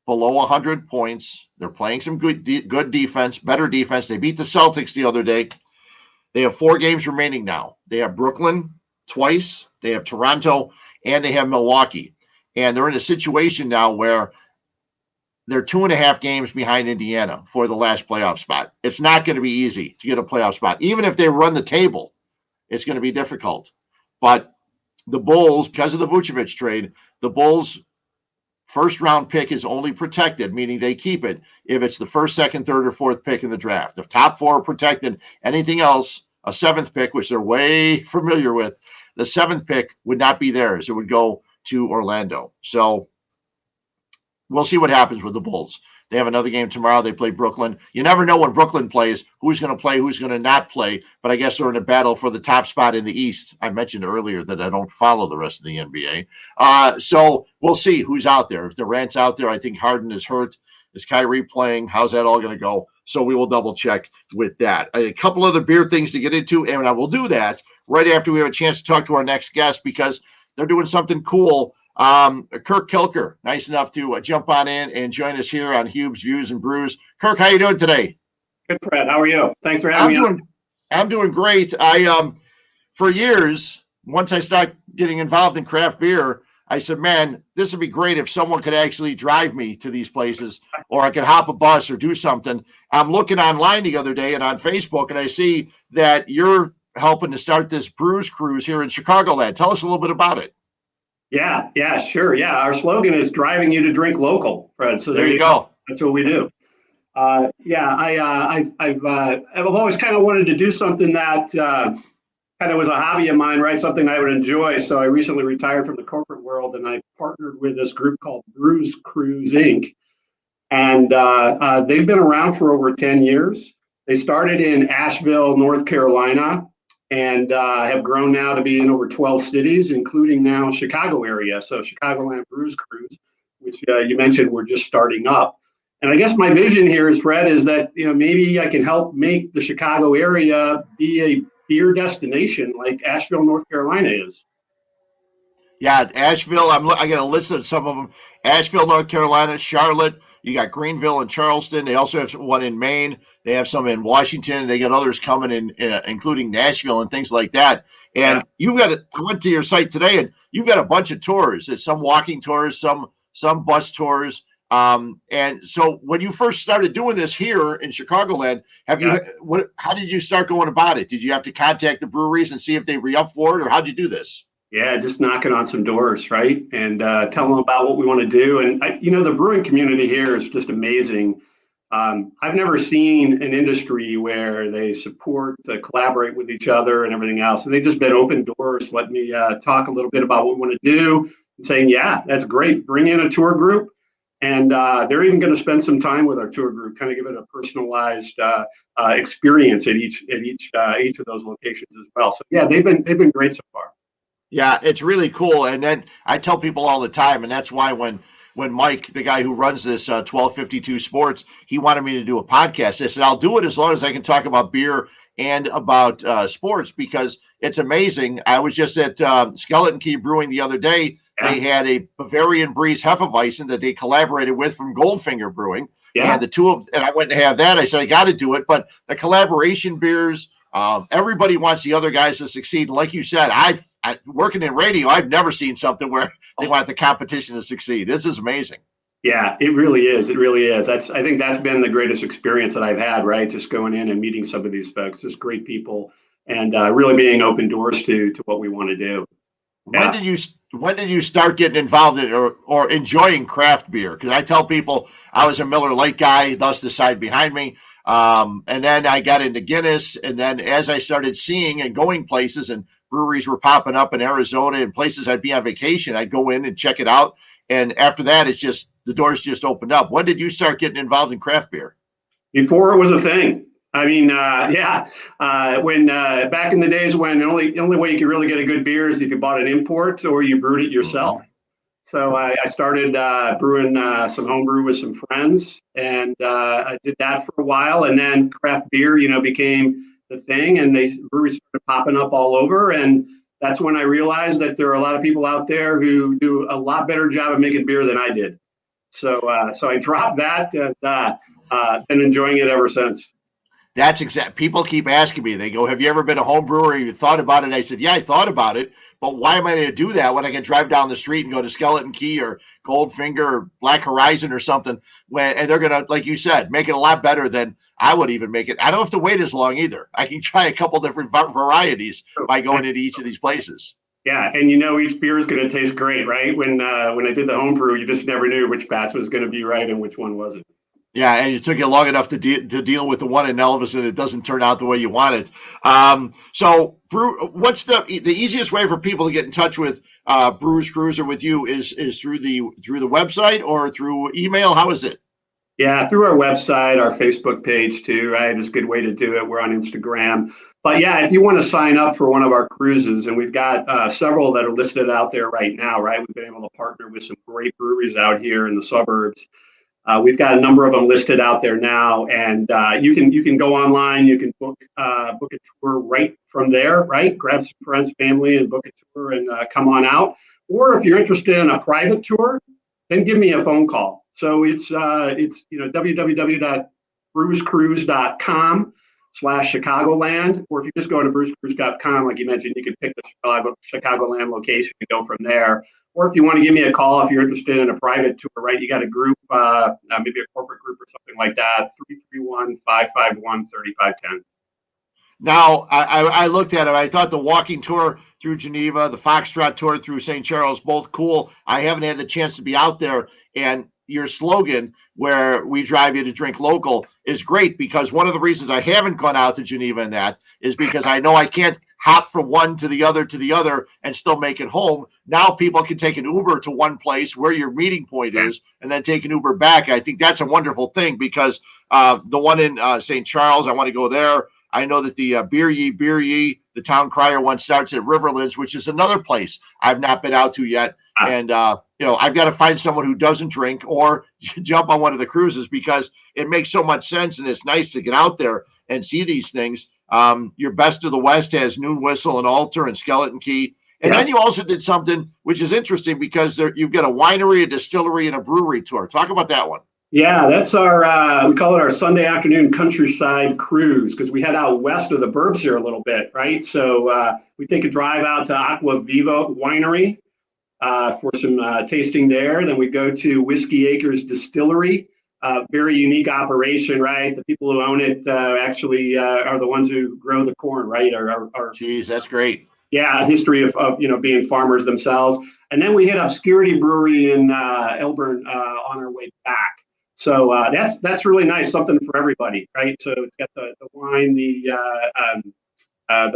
below 100 points. They're playing some good defense, better defense. They beat the Celtics the other day. They have 4 games remaining now. They have Brooklyn twice. They have Toronto, and they have Milwaukee. And they're in a situation now where they're 2.5 games behind Indiana for the last playoff spot. It's not going to be easy to get a playoff spot. Even if they run the table, it's going to be difficult. But the Bulls, because of the Vucevic trade, the Bulls' first-round pick is only protected, meaning they keep it, if it's the first, second, third, or fourth pick in the draft. The top 4 are protected. Anything else, a 7th pick, which they're way familiar with, the 7th pick would not be theirs. It would go to Orlando. So we'll see what happens with the Bulls. They have another game tomorrow. They play Brooklyn. You never know when Brooklyn plays, who's going to play, who's going to not play. But I guess they're in a battle for the top spot in the East. I mentioned earlier that I don't follow the rest of the NBA. So we'll see who's out there. If Durant's out there, I think Harden is hurt. Is Kyrie playing? How's that all going to go? So we will double check with that. A couple other beer things to get into, and I will do that right after we have a chance to talk to our next guest because they're doing something cool. Kirk Kilker, nice enough to jump on in and join us here on Huebs, Views, and Brews. Kirk, how you doing today? Good, Fred. How are you? Thanks for having me. I'm doing great. For years, once I started getting involved in craft beer, I said, man, this would be great if someone could actually drive me to these places or I could hop a bus or do something. I'm looking online the other day and on Facebook, and I see that you're helping to start this Brews Cruise here in Chicagoland. Tell us a little bit about it. Yeah, sure. Yeah, our slogan is driving you to drink local, Fred. So there you go. That's what we do. I've always kind of wanted to do something that kind of was a hobby of mine, right? Something I would enjoy. So I recently retired from the corporate world, and I partnered with this group called Brews Cruise, Inc. And they've been around for over 10 years. They started in Asheville, North Carolina, and have grown now to be in over 12 cities, including now Chicago area. So Chicagoland Brews Cruise, which you mentioned we're just starting up. And I guess my vision here is, Fred, is that maybe I can help make the Chicago area be a beer destination like Asheville, North Carolina is. Yeah, Asheville. I got a list of some of them. Asheville, North Carolina, Charlotte. You got Greenville and Charleston. They also have one in Maine. They have some in Washington. They got others coming in, including Nashville and things like that. Yeah. And you've got I went to your site today, and you've got a bunch of tours. It's some walking tours, some bus tours. And so when you first started doing this here in Chicagoland, how did you start going about it? Did you have to contact the breweries and see if they re-up for it, or how'd you do this? Yeah, just knocking on some doors, right? And telling them about what we want to do. And, the brewing community here is just amazing. I've never seen an industry where they support, collaborate with each other and everything else. And they've just been open doors, letting me talk a little bit about what we want to do and saying, yeah, that's great. Bring in a tour group. And they're even going to spend some time with our tour group, kind of give it a personalized experience at each of those locations as well. So yeah, they've been great so far. Yeah, it's really cool. And then I tell people all the time, and that's why when Mike, the guy who runs this 1252 Sports, he wanted me to do a podcast. I said, I'll do it as long as I can talk about beer and about sports, because it's amazing. I was just at Skeleton Key Brewing the other day. Yeah. They had a Bavarian Breeze Hefeweizen that they collaborated with from Goldfinger Brewing. Yeah. And I went to have that. I said, I got to do it. But the collaboration beers, everybody wants the other guys to succeed. And like you said, working in radio, I've never seen something where they want the competition to succeed. This is amazing. Yeah, it really is. It really is. I think that's been the greatest experience that I've had, right? Just going in and meeting some of these folks, just great people, and really being open doors to what we want to do. Yeah. When did you start getting involved in or enjoying craft beer? Because I tell people I was a Miller Lite guy, thus the side behind me. And then I got into Guinness, and then as I started seeing and going places, and breweries were popping up in Arizona and places I'd be on vacation, I'd go in and check it out. And after that, the doors just opened up. When did you start getting involved in craft beer? Before it was a thing. I mean, when back in the days when the only way you could really get a good beer is if you bought an import or you brewed it yourself. So I started brewing some homebrew with some friends, and I did that for a while. And then craft beer, became the thing, and breweries started popping up all over. And that's when I realized that there are a lot of people out there who do a lot better job of making beer than I did. So I dropped that and been enjoying it ever since. That's exact. People keep asking me. They go, "Have you ever been a home brewer? Have you thought about it?" I said, "Yeah, I thought about it, but why am I going to do that when I can drive down the street and go to Skeleton Key or Goldfinger or Black Horizon or something?" And they're going to, like you said, make it a lot better than I would even make it. I don't have to wait as long either. I can try a couple different varieties by going into each of these places. Yeah, and each beer is going to taste great, right? When I did the home brew, you just never knew which batch was going to be right and which one wasn't. Yeah, and it took you long enough to deal with the one in Elvis, and it doesn't turn out the way you want it. So, what's the easiest way for people to get in touch with Brews Cruise or with you is through the website or through email? How is it? Yeah, through our website, our Facebook page too, right? It's a good way to do it. We're on Instagram. But yeah, if you want to sign up for one of our cruises, and we've got several that are listed out there right now, right? We've been able to partner with some great breweries out here in the suburbs. We've got a number of them listed out there now, and you can go online. You can book a tour right from there, right? Grab some friends, family, and book a tour and come on out. Or if you're interested in a private tour, then give me a phone call. So it's www.brewscruise.com/Chicagoland, or if you just go to brewscruise.com, like you mentioned, you can pick the Chicagoland location and go from there. Or if you want to give me a call, if you're interested in a private tour, right? You got a group, maybe a corporate group or something like that, 331-551-3510. Now, I looked at it. I thought the walking tour through Geneva, the Foxtrot tour through St. Charles, both cool. I haven't had the chance to be out there. And your slogan, where we drive you to drink local, is great, because one of the reasons I haven't gone out to Geneva and that is because I know I can't hop from one to the other and still make it home. Now people can take an Uber to one place where your meeting point is and then take an Uber back. I think that's a wonderful thing, because the one in St. Charles, I want to go there. I know that the Beer Ye, the Town Crier one starts at Riverlands, which is another place I've not been out to yet. And, I've got to find someone who doesn't drink or jump on one of the cruises, because it makes so much sense, and it's nice to get out there and see these things. Your Best of the West has Noon Whistle and Altar and Skeleton Key. And then you also did something which is interesting because you've got a winery, a distillery, and a brewery tour. Talk about that one. Yeah, that's our, we call it our Sunday afternoon countryside cruise because we head out west of the burbs here a little bit, right? So we take a drive out to Aqua Viva Winery for some tasting there. Then we go to Whiskey Acres Distillery, very unique operation, right? The people who own it actually are the ones who grow the corn, right? Geez, that's great. Yeah, history of being farmers themselves. And then we hit Obscurity Brewery in Elburn on our way back. So that's really nice, something for everybody, right? So it's got the wine, the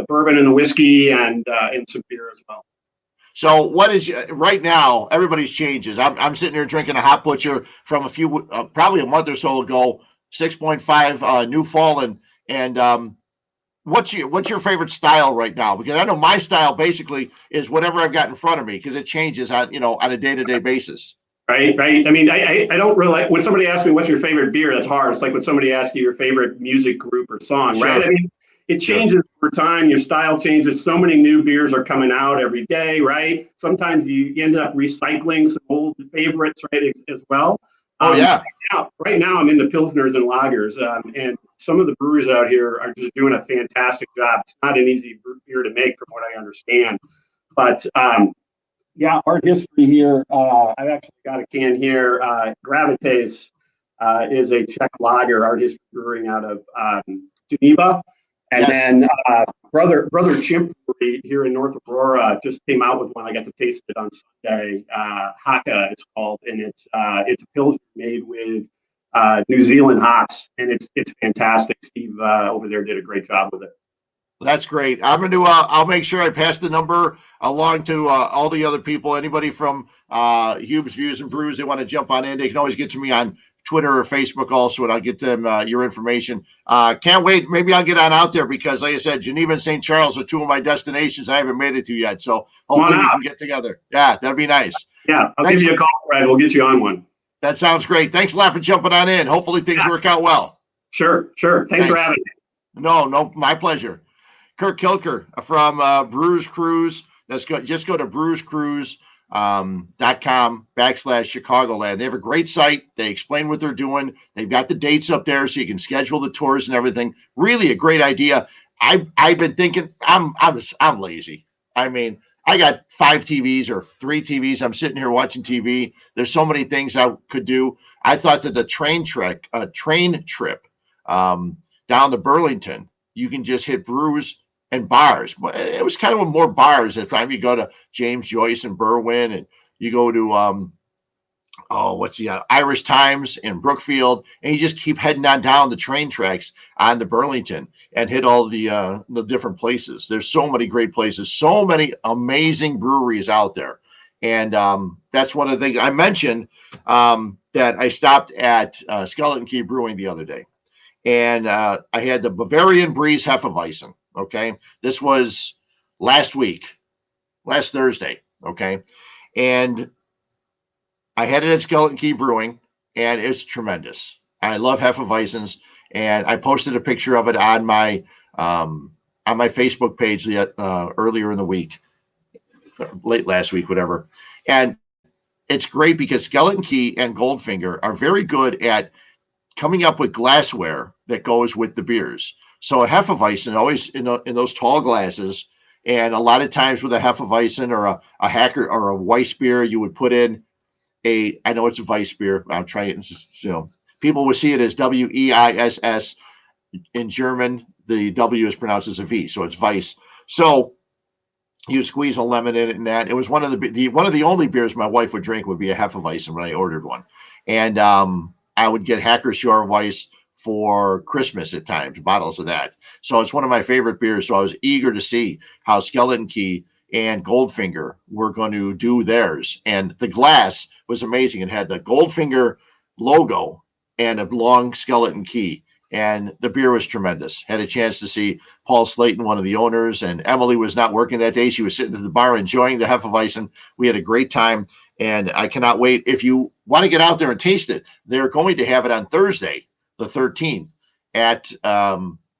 bourbon, and the whiskey, and some beer as well. So what is right now? Everybody's changes. I'm sitting here drinking a Hop Butcher from probably a month or so ago, 6.5 New Fallen. And what's your favorite style right now? Because I know my style basically is whatever I've got in front of me because it changes on a day-to-day basis. Right. I mean, I don't really, when somebody asks me what's your favorite beer, that's hard. It's like when somebody asks you your favorite music group or song, Sure. right? I mean, it changes over time. Your style changes. So many new beers are coming out every day, right? Sometimes you end up recycling some old favorites, right, as well. Oh, yeah. Right now I'm into Pilsners and lagers, and some of the brewers out here are just doing a fantastic job. It's not an easy beer to make from what I understand, but yeah, art history here. I've actually got a can here. Gravitas is a Czech lager, art history brewing out of Geneva. And then Brother Chimp Brewery here in North Aurora just came out with one. I got to taste it on Sunday. Haka, it's called, and it's a pilsner made with New Zealand hops, and it's fantastic. Steve over there did a great job with it. That's great. I'm going to, I'll make sure I pass the number along to all the other people. Anybody from Huebs Views and Brews, they want to jump on in, they can always get to me on Twitter or Facebook also, and I'll get them your information. Can't wait. Maybe I'll get on out there because, like I said, Geneva and St. Charles are two of my destinations I haven't made it to yet. So hopefully we can get together. Yeah, that'd be nice. Yeah, I'll give you a call, Fred. We'll get you on one. That sounds great. Thanks a lot for jumping on in. Hopefully things work out well. Sure. Thanks for having me. No, my pleasure. Kirk Kilker from Brews Cruise. Just go to brewscruise.com /Chicagoland. They have a great site. They explain what they're doing. They've got the dates up there so you can schedule the tours and everything. Really a great idea. I've been thinking I'm lazy. I mean, I got 5 TVs or 3 TVs. I'm sitting here watching TV. There's so many things I could do. I thought that the train trip down to Burlington, you can just hit brews and bars. It was kind of more bars. At the time you go to James Joyce and Berwyn, and you go to Irish Times in Brookfield, and you just keep heading on down the train tracks on the Burlington and hit all the different places. There's so many great places, so many amazing breweries out there, and that's one of the things I mentioned that I stopped at Skeleton Key Brewing the other day, and I had the Bavarian Breeze Hefeweizen. Okay, this was last Thursday. Okay, and I had it at Skeleton Key Brewing, and it's tremendous. I love Hefeweizens, and I posted a picture of it on my Facebook page earlier in the week, late last week, whatever. And it's great because Skeleton Key and Goldfinger are very good at coming up with glassware that goes with the beers. So a Hefeweizen always in those tall glasses, and a lot of times with a Hefeweizen or a Hacker or a Weiss beer, you would put in I know it's a Weiss beer. I'm trying it. People would see it as Weiss. In German, the W is pronounced as a V, so it's Weiss. So you squeeze a lemon in it, and that it was one of the only beers my wife would drink would be a Hefeweizen when I ordered one, and I would get Hacker Shore Weiss for Christmas at times, bottles of that. So it's one of my favorite beers. So I was eager to see how Skeleton Key and Goldfinger were going to do theirs. And the glass was amazing. It had the Goldfinger logo and a long Skeleton Key. And the beer was tremendous. Had a chance to see Paul Slayton, one of the owners, and Emily was not working that day. She was sitting at the bar enjoying the Hefeweizen. We had a great time, and I cannot wait. If you want to get out there and taste it, they're going to have it on Thursday, the 13th, at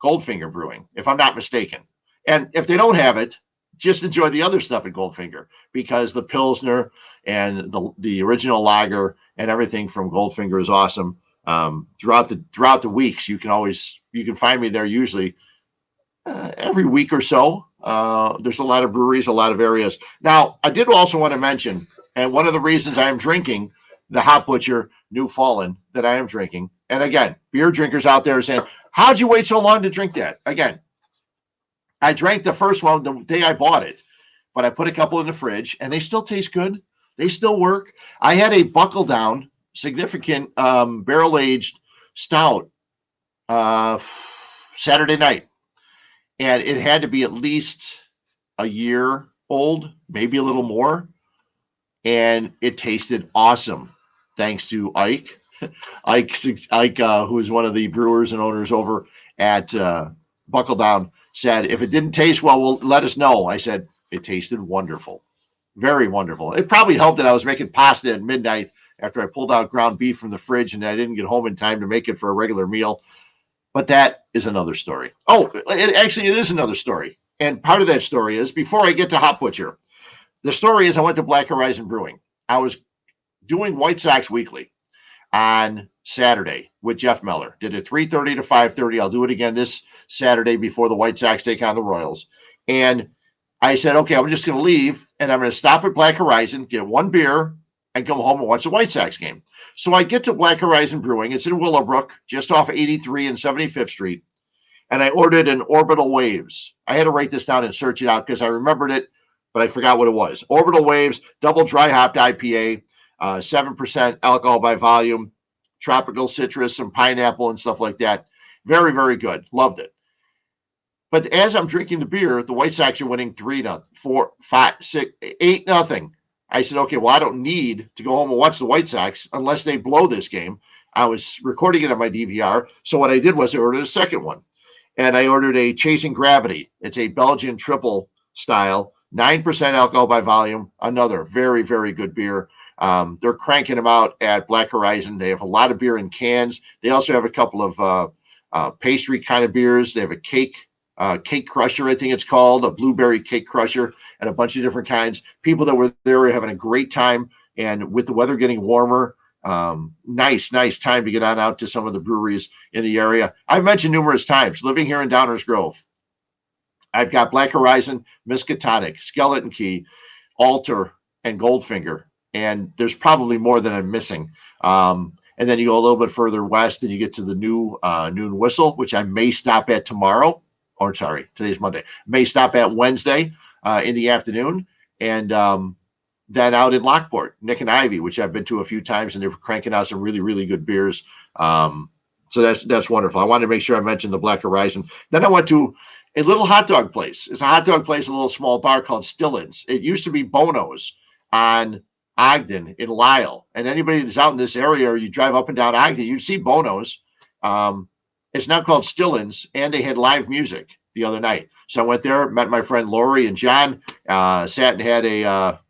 Goldfinger Brewing, if I'm not mistaken. And if they don't have it, just enjoy the other stuff at Goldfinger, because the Pilsner and the original lager and everything from Goldfinger is awesome. Throughout the weeks, you can find me there usually every week or so. There's a lot of breweries, a lot of areas. Now, I did also want to mention, and one of the reasons I am drinking the Hop Butcher New Fallen that I am drinking, and again, beer drinkers out there are saying, how'd you wait so long to drink that? Again, I drank the first one the day I bought it, but I put a couple in the fridge, and they still taste good. They still work. I had a buckle down, significant barrel-aged stout Saturday night, and it had to be at least a year old, maybe a little more, and it tasted awesome, thanks to Ike. Ike, who is one of the brewers and owners over at Buckle Down, said, if it didn't taste well, let us know. I said, it tasted wonderful. Very wonderful. It probably helped that I was making pasta at midnight after I pulled out ground beef from the fridge and I didn't get home in time to make it for a regular meal. But that is another story. Oh, it is another story. And part of that story is, before I get to Hop Butcher, the story is I went to Black Horizon Brewing. I was doing White Sox Weekly on Saturday with Jeff Meller. Did it 3:30 to 5:30. I'll do it again this Saturday before the White Sox take on the Royals. And I said, okay, I'm just going to leave, and I'm going to stop at Black Horizon, get one beer, and come home and watch the White Sox game. So I get to Black Horizon Brewing. It's in Willowbrook, just off 83 and 75th Street. And I ordered an Orbital Waves. I had to write this down and search it out because I remembered it, but I forgot what it was. Orbital Waves, double dry hopped IPA, 7% alcohol by volume, tropical citrus, some pineapple and stuff like that. Very, very good. Loved it. But as I'm drinking the beer, the White Sox are winning 3-0, 4, 5, 6, 8-0. I said, okay, well, I don't need to go home and watch the White Sox unless they blow this game. I was recording it on my DVR. So what I did was I ordered a second one. And I ordered a Chasing Gravity. It's a Belgian triple style, 9% alcohol by volume. Another very, very good beer. They're cranking them out at Black Horizon. They have a lot of beer in cans. They also have a couple of pastry kind of beers. They have a cake crusher, I think it's called, a blueberry cake crusher, and a bunch of different kinds. People that were there were having a great time. And with the weather getting warmer, nice time to get on out to some of the breweries in the area. I've mentioned numerous times, living here in Downers Grove, I've got Black Horizon, Miskatonic, Skeleton Key, Alter, and Goldfinger. And there's probably more than I'm missing. And then you go a little bit further west and you get to the new Noon Whistle, which I may stop at tomorrow. Or sorry, today's Monday. May stop at Wednesday in the afternoon. And then out in Lockport, Nick and Ivy, which I've been to a few times, and they're cranking out some really, really good beers. So that's wonderful. I wanted to make sure I mentioned the Black Horizon. Then I went to a little hot dog place. It's a hot dog place, a little small bar called Stillin's. It used to be Bono's on Ogden in Lisle. And anybody that's out in this area, or you drive up and down Ogden, you see Bono's. It's now called Stillin's, and they had live music the other night. So I went there, met my friend Lori and John, sat and had a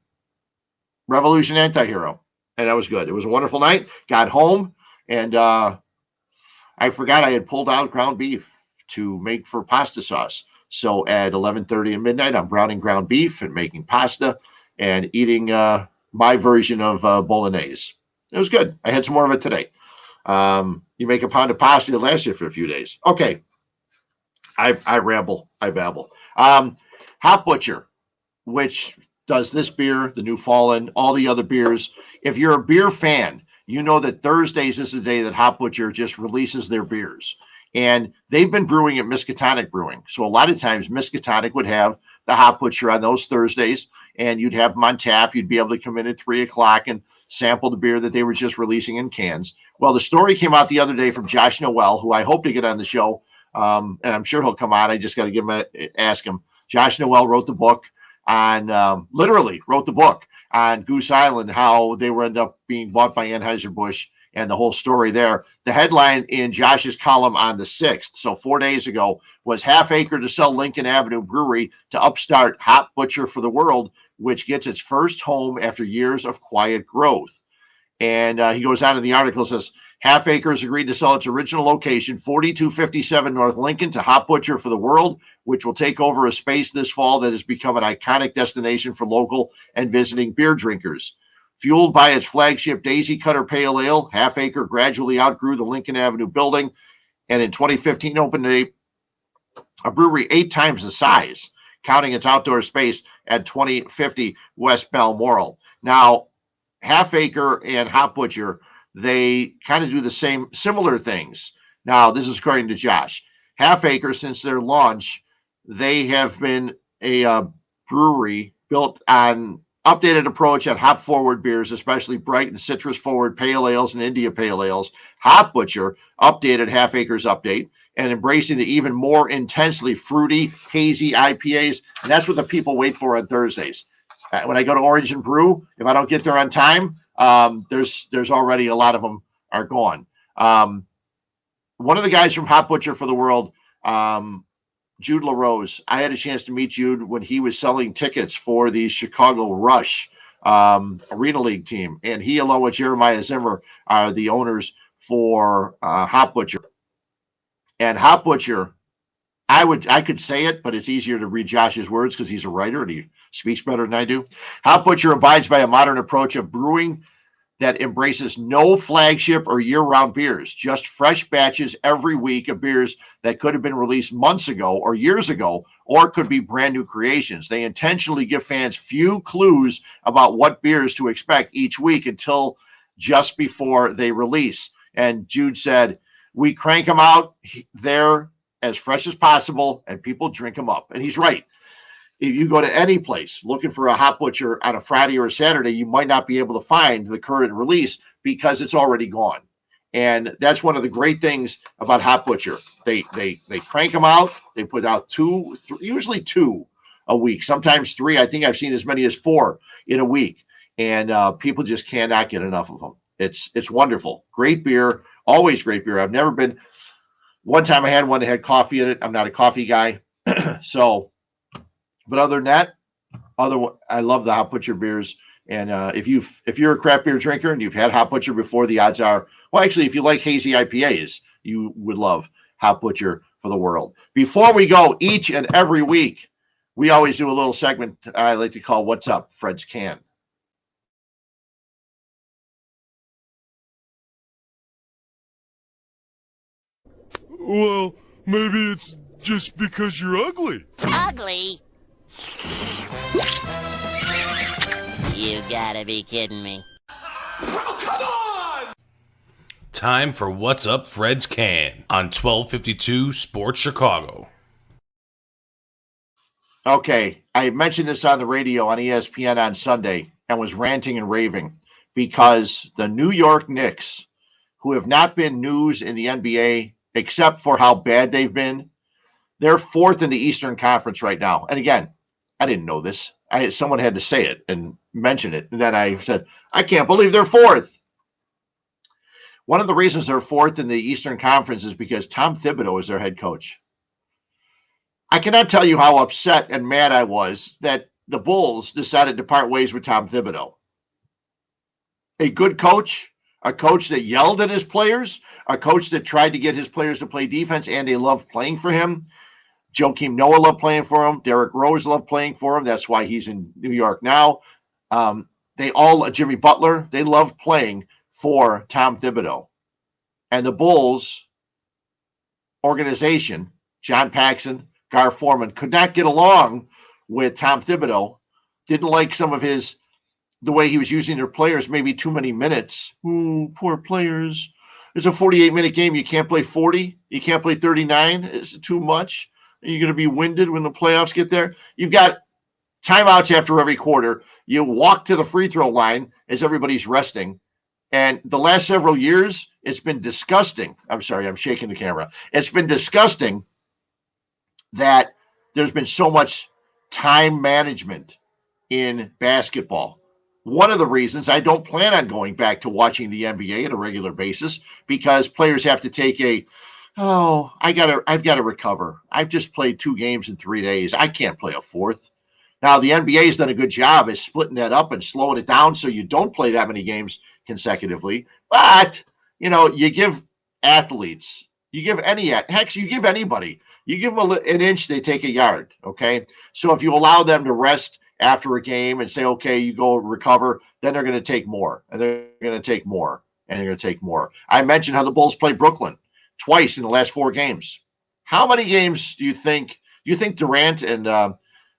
Revolution Antihero, and that was good. It was a wonderful night. Got home, and I forgot I had pulled out ground beef to make for pasta sauce. So at 11:30 at midnight, I'm browning ground beef and making pasta and eating my version of bolognese. It was good. I had some more of it today. You make a pound of pasta, it lasts you for a few days. Okay. I ramble. I babble. Hop Butcher, which does this beer, the New Fallen, all the other beers. If you're a beer fan, you know that Thursdays is the day that Hop Butcher just releases their beers. And they've been brewing at Miskatonic Brewing. So a lot of times Miskatonic would have the Hop Butcher on those Thursdays, and you'd have them on tap. You'd be able to come in at 3 o'clock and sample the beer that they were just releasing in cans. Well, the story came out the other day from Josh Noel, who I hope to get on the show, and I'm sure he'll come on. I just got to ask him. Josh Noel wrote the book on, literally wrote the book on Goose Island, how they would end up being bought by Anheuser-Busch and the whole story there. The headline in Josh's column on the 6th, so 4 days ago, was Half Acre to Sell Lincoln Avenue Brewery to Upstart Hop Butcher for the World, which gets its first home after years of quiet growth. And he goes on in the article, says, Half Acres agreed to sell its original location, 4257 North Lincoln, to Hop Butcher for the World, which will take over a space this fall that has become an iconic destination for local and visiting beer drinkers. Fueled by its flagship Daisy Cutter Pale Ale, Half Acre gradually outgrew the Lincoln Avenue building, and in 2015 opened a brewery 8 times the size, counting its outdoor space at 2050 West Balmoral. Now, Half Acre and Hop Butcher, they kind of do the similar things. Now, this is according to Josh. Half Acre, since their launch, they have been a brewery built on updated approach on hop-forward beers, especially bright and citrus-forward pale ales and India pale ales. Hop Butcher updated Half Acre's update and embracing the even more intensely fruity, hazy IPAs, and that's what the people wait for on Thursdays. When I go to Orange and Brew, if I don't get there on time, there's already a lot of them are gone. One of the guys from Hop Butcher for the World, Jude LaRose, I had a chance to meet Jude when he was selling tickets for the Chicago Rush Arena League team, and he, along with Jeremiah Zimmer, are the owners for Hop Butcher. And Hop Butcher, I could say it, but it's easier to read Josh's words because he's a writer and he speaks better than I do. Hop Butcher abides by a modern approach of brewing that embraces no flagship or year-round beers, just fresh batches every week of beers that could have been released months ago or years ago, or could be brand new creations. They intentionally give fans few clues about what beers to expect each week until just before they release. And Jude said, we crank them out there as fresh as possible, and people drink them up. And he's right. If you go to any place looking for a Hop Butcher on a Friday or a Saturday, you might not be able to find the current release because it's already gone. And that's one of the great things about Hop Butcher. They crank them out. They put out usually two a week, sometimes 3. I think I've seen as many as 4 in a week. And people just cannot get enough of them. It's wonderful. Great beer, always great beer. I've never been. One time I had one that had coffee in it. I'm not a coffee guy. But other than that, I love the Hop Butcher beers. And if you're a craft beer drinker and you've had Hop Butcher before, the odds are, well, actually, if you like hazy IPAs, you would love Hop Butcher for the World. Before we go, each and every week, we always do a little segment I like to call What's Up, Fred's Can. Well, maybe it's just because you're ugly. Ugly? You gotta be kidding me. Oh, come on! Time for What's Up Fred's Can on 1252 Sports Chicago. Okay, I mentioned this on the radio on ESPN on Sunday and was ranting and raving because the New York Knicks, who have not been news in the NBA except for how bad they've been, they're 4th in the Eastern Conference right now. And again, I didn't know this. Someone had to say it and mention it. And then I said, I can't believe they're 4th. One of the reasons they're 4th in the Eastern Conference is because Tom Thibodeau is their head coach. I cannot tell you how upset and mad I was that the Bulls decided to part ways with Tom Thibodeau. A good coach, a coach that yelled at his players, a coach that tried to get his players to play defense, and they loved playing for him. Joakim Noah loved playing for him. Derrick Rose loved playing for him. That's why he's in New York now. Jimmy Butler, they loved playing for Tom Thibodeau. And the Bulls organization, John Paxson, Gar Forman, could not get along with Tom Thibodeau. Didn't like some of the way he was using their players, maybe too many minutes. Ooh, poor players. It's a 48-minute game. You can't play 40. You can't play 39. It's too much. You're going to be winded when the playoffs get there. You've got timeouts after every quarter. You walk to the free throw line as everybody's resting. And the last several years, it's been disgusting. I'm sorry, I'm shaking the camera. It's been disgusting that there's been so much time management in basketball. One of the reasons I don't plan on going back to watching the NBA on a regular basis, because players have to take I've got to recover. I've just played 2 games in 3 days. I can't play a 4th. Now, the NBA has done a good job of splitting that up and slowing it down so you don't play that many games consecutively. But, you give athletes, you give anybody, you give them an inch, they take a yard, okay? So if you allow them to rest after a game and say, okay, you go recover, then they're going to take more, and they're going to take more, and they're going to take more. I mentioned how the Bulls played Brooklyn twice in the last 4 games. How many games do you think Durant and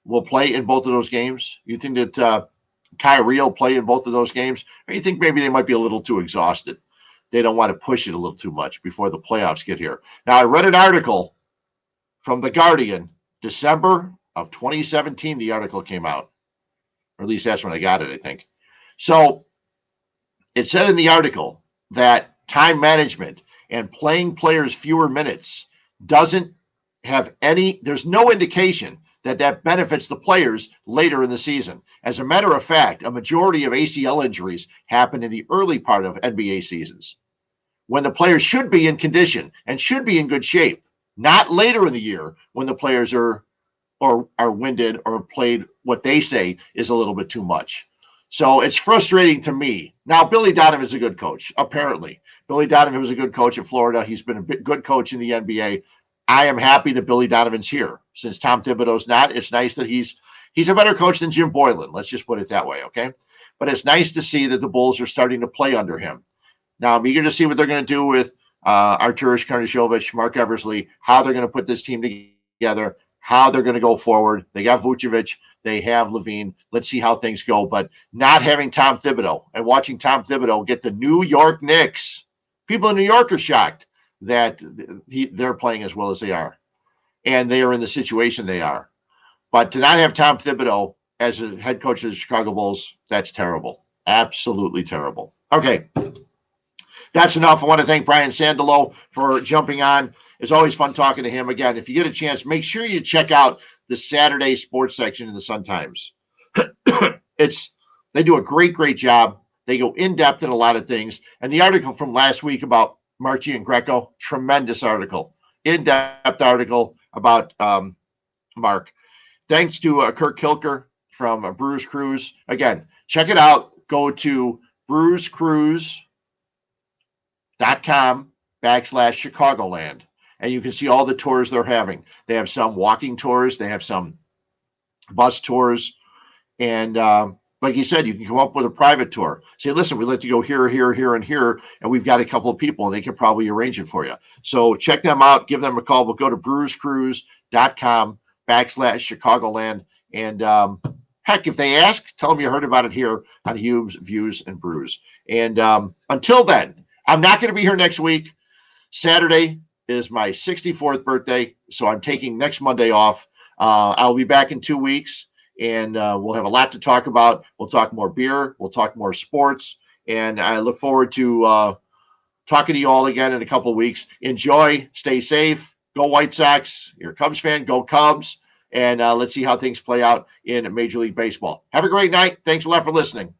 will play in both of those games? You think that Kyrie will play in both of those games? Or you think maybe they might be a little too exhausted? They don't want to push it a little too much before the playoffs get here. Now, I read an article from The Guardian, December of 2017, the article came out. Or at least that's when I got it, I think. So it said in the article that time management and playing players fewer minutes doesn't have there's no indication that benefits the players later in the season. As a matter of fact, a majority of ACL injuries happen in the early part of NBA seasons, when the players should be in condition and should be in good shape, not later in the year when the players are winded or played what they say is a little bit too much. So it's frustrating to me. Now, Billy Donovan's a good coach, apparently. Billy Donovan was a good coach at Florida. He's been a good coach in the NBA. I am happy that Billy Donovan's here. Since Tom Thibodeau's not, it's nice that he's a better coach than Jim Boylan. Let's just put it that way, okay? But it's nice to see that the Bulls are starting to play under him. Now, I'm eager to see what they're going to do with Arturas Karnisovich, Mark Eversley, how they're going to put this team together, how they're going to go forward. They got Vucevic. They have Levine. Let's see how things go. But not having Tom Thibodeau and watching Tom Thibodeau get the New York Knicks, people in New York are shocked that they're playing as well as they are. And they are in the situation they are. But to not have Tom Thibodeau as a head coach of the Chicago Bulls, that's terrible. Absolutely terrible. Okay. That's enough. I want to thank Brian Sandalow for jumping on. It's always fun talking to him. Again, if you get a chance, make sure you check out the Saturday sports section in the Sun-Times. They do a great job. They go in-depth in a lot of things. And the article from last week about Marchi and Greco, tremendous article. In-depth article about Mark. Thanks to Kirk Kilker from Brews Cruise. Again, check it out. Go to brewscruise.com/Chicagoland. And you can see all the tours they're having. They have some walking tours. They have some bus tours. And like you said, you can come up with a private tour. Say, listen, we'd like to go here, and here. And we've got a couple of people, and they can probably arrange it for you. So check them out. Give them a call. But go to brewscruise.com/Chicagoland. And heck, if they ask, tell them you heard about it here on Huebs, Views, and Brews. And until then, I'm not going to be here next week. Saturday is my 64th birthday, so I'm taking next Monday off. I'll be back in 2 weeks, and we'll have a lot to talk about. We'll talk more beer. We'll talk more sports, and I look forward to talking to you all again in a couple of weeks. Enjoy. Stay safe. Go White Sox. You're a Cubs fan. Go Cubs. And let's see how things play out in Major League Baseball. Have a great night. Thanks a lot for listening.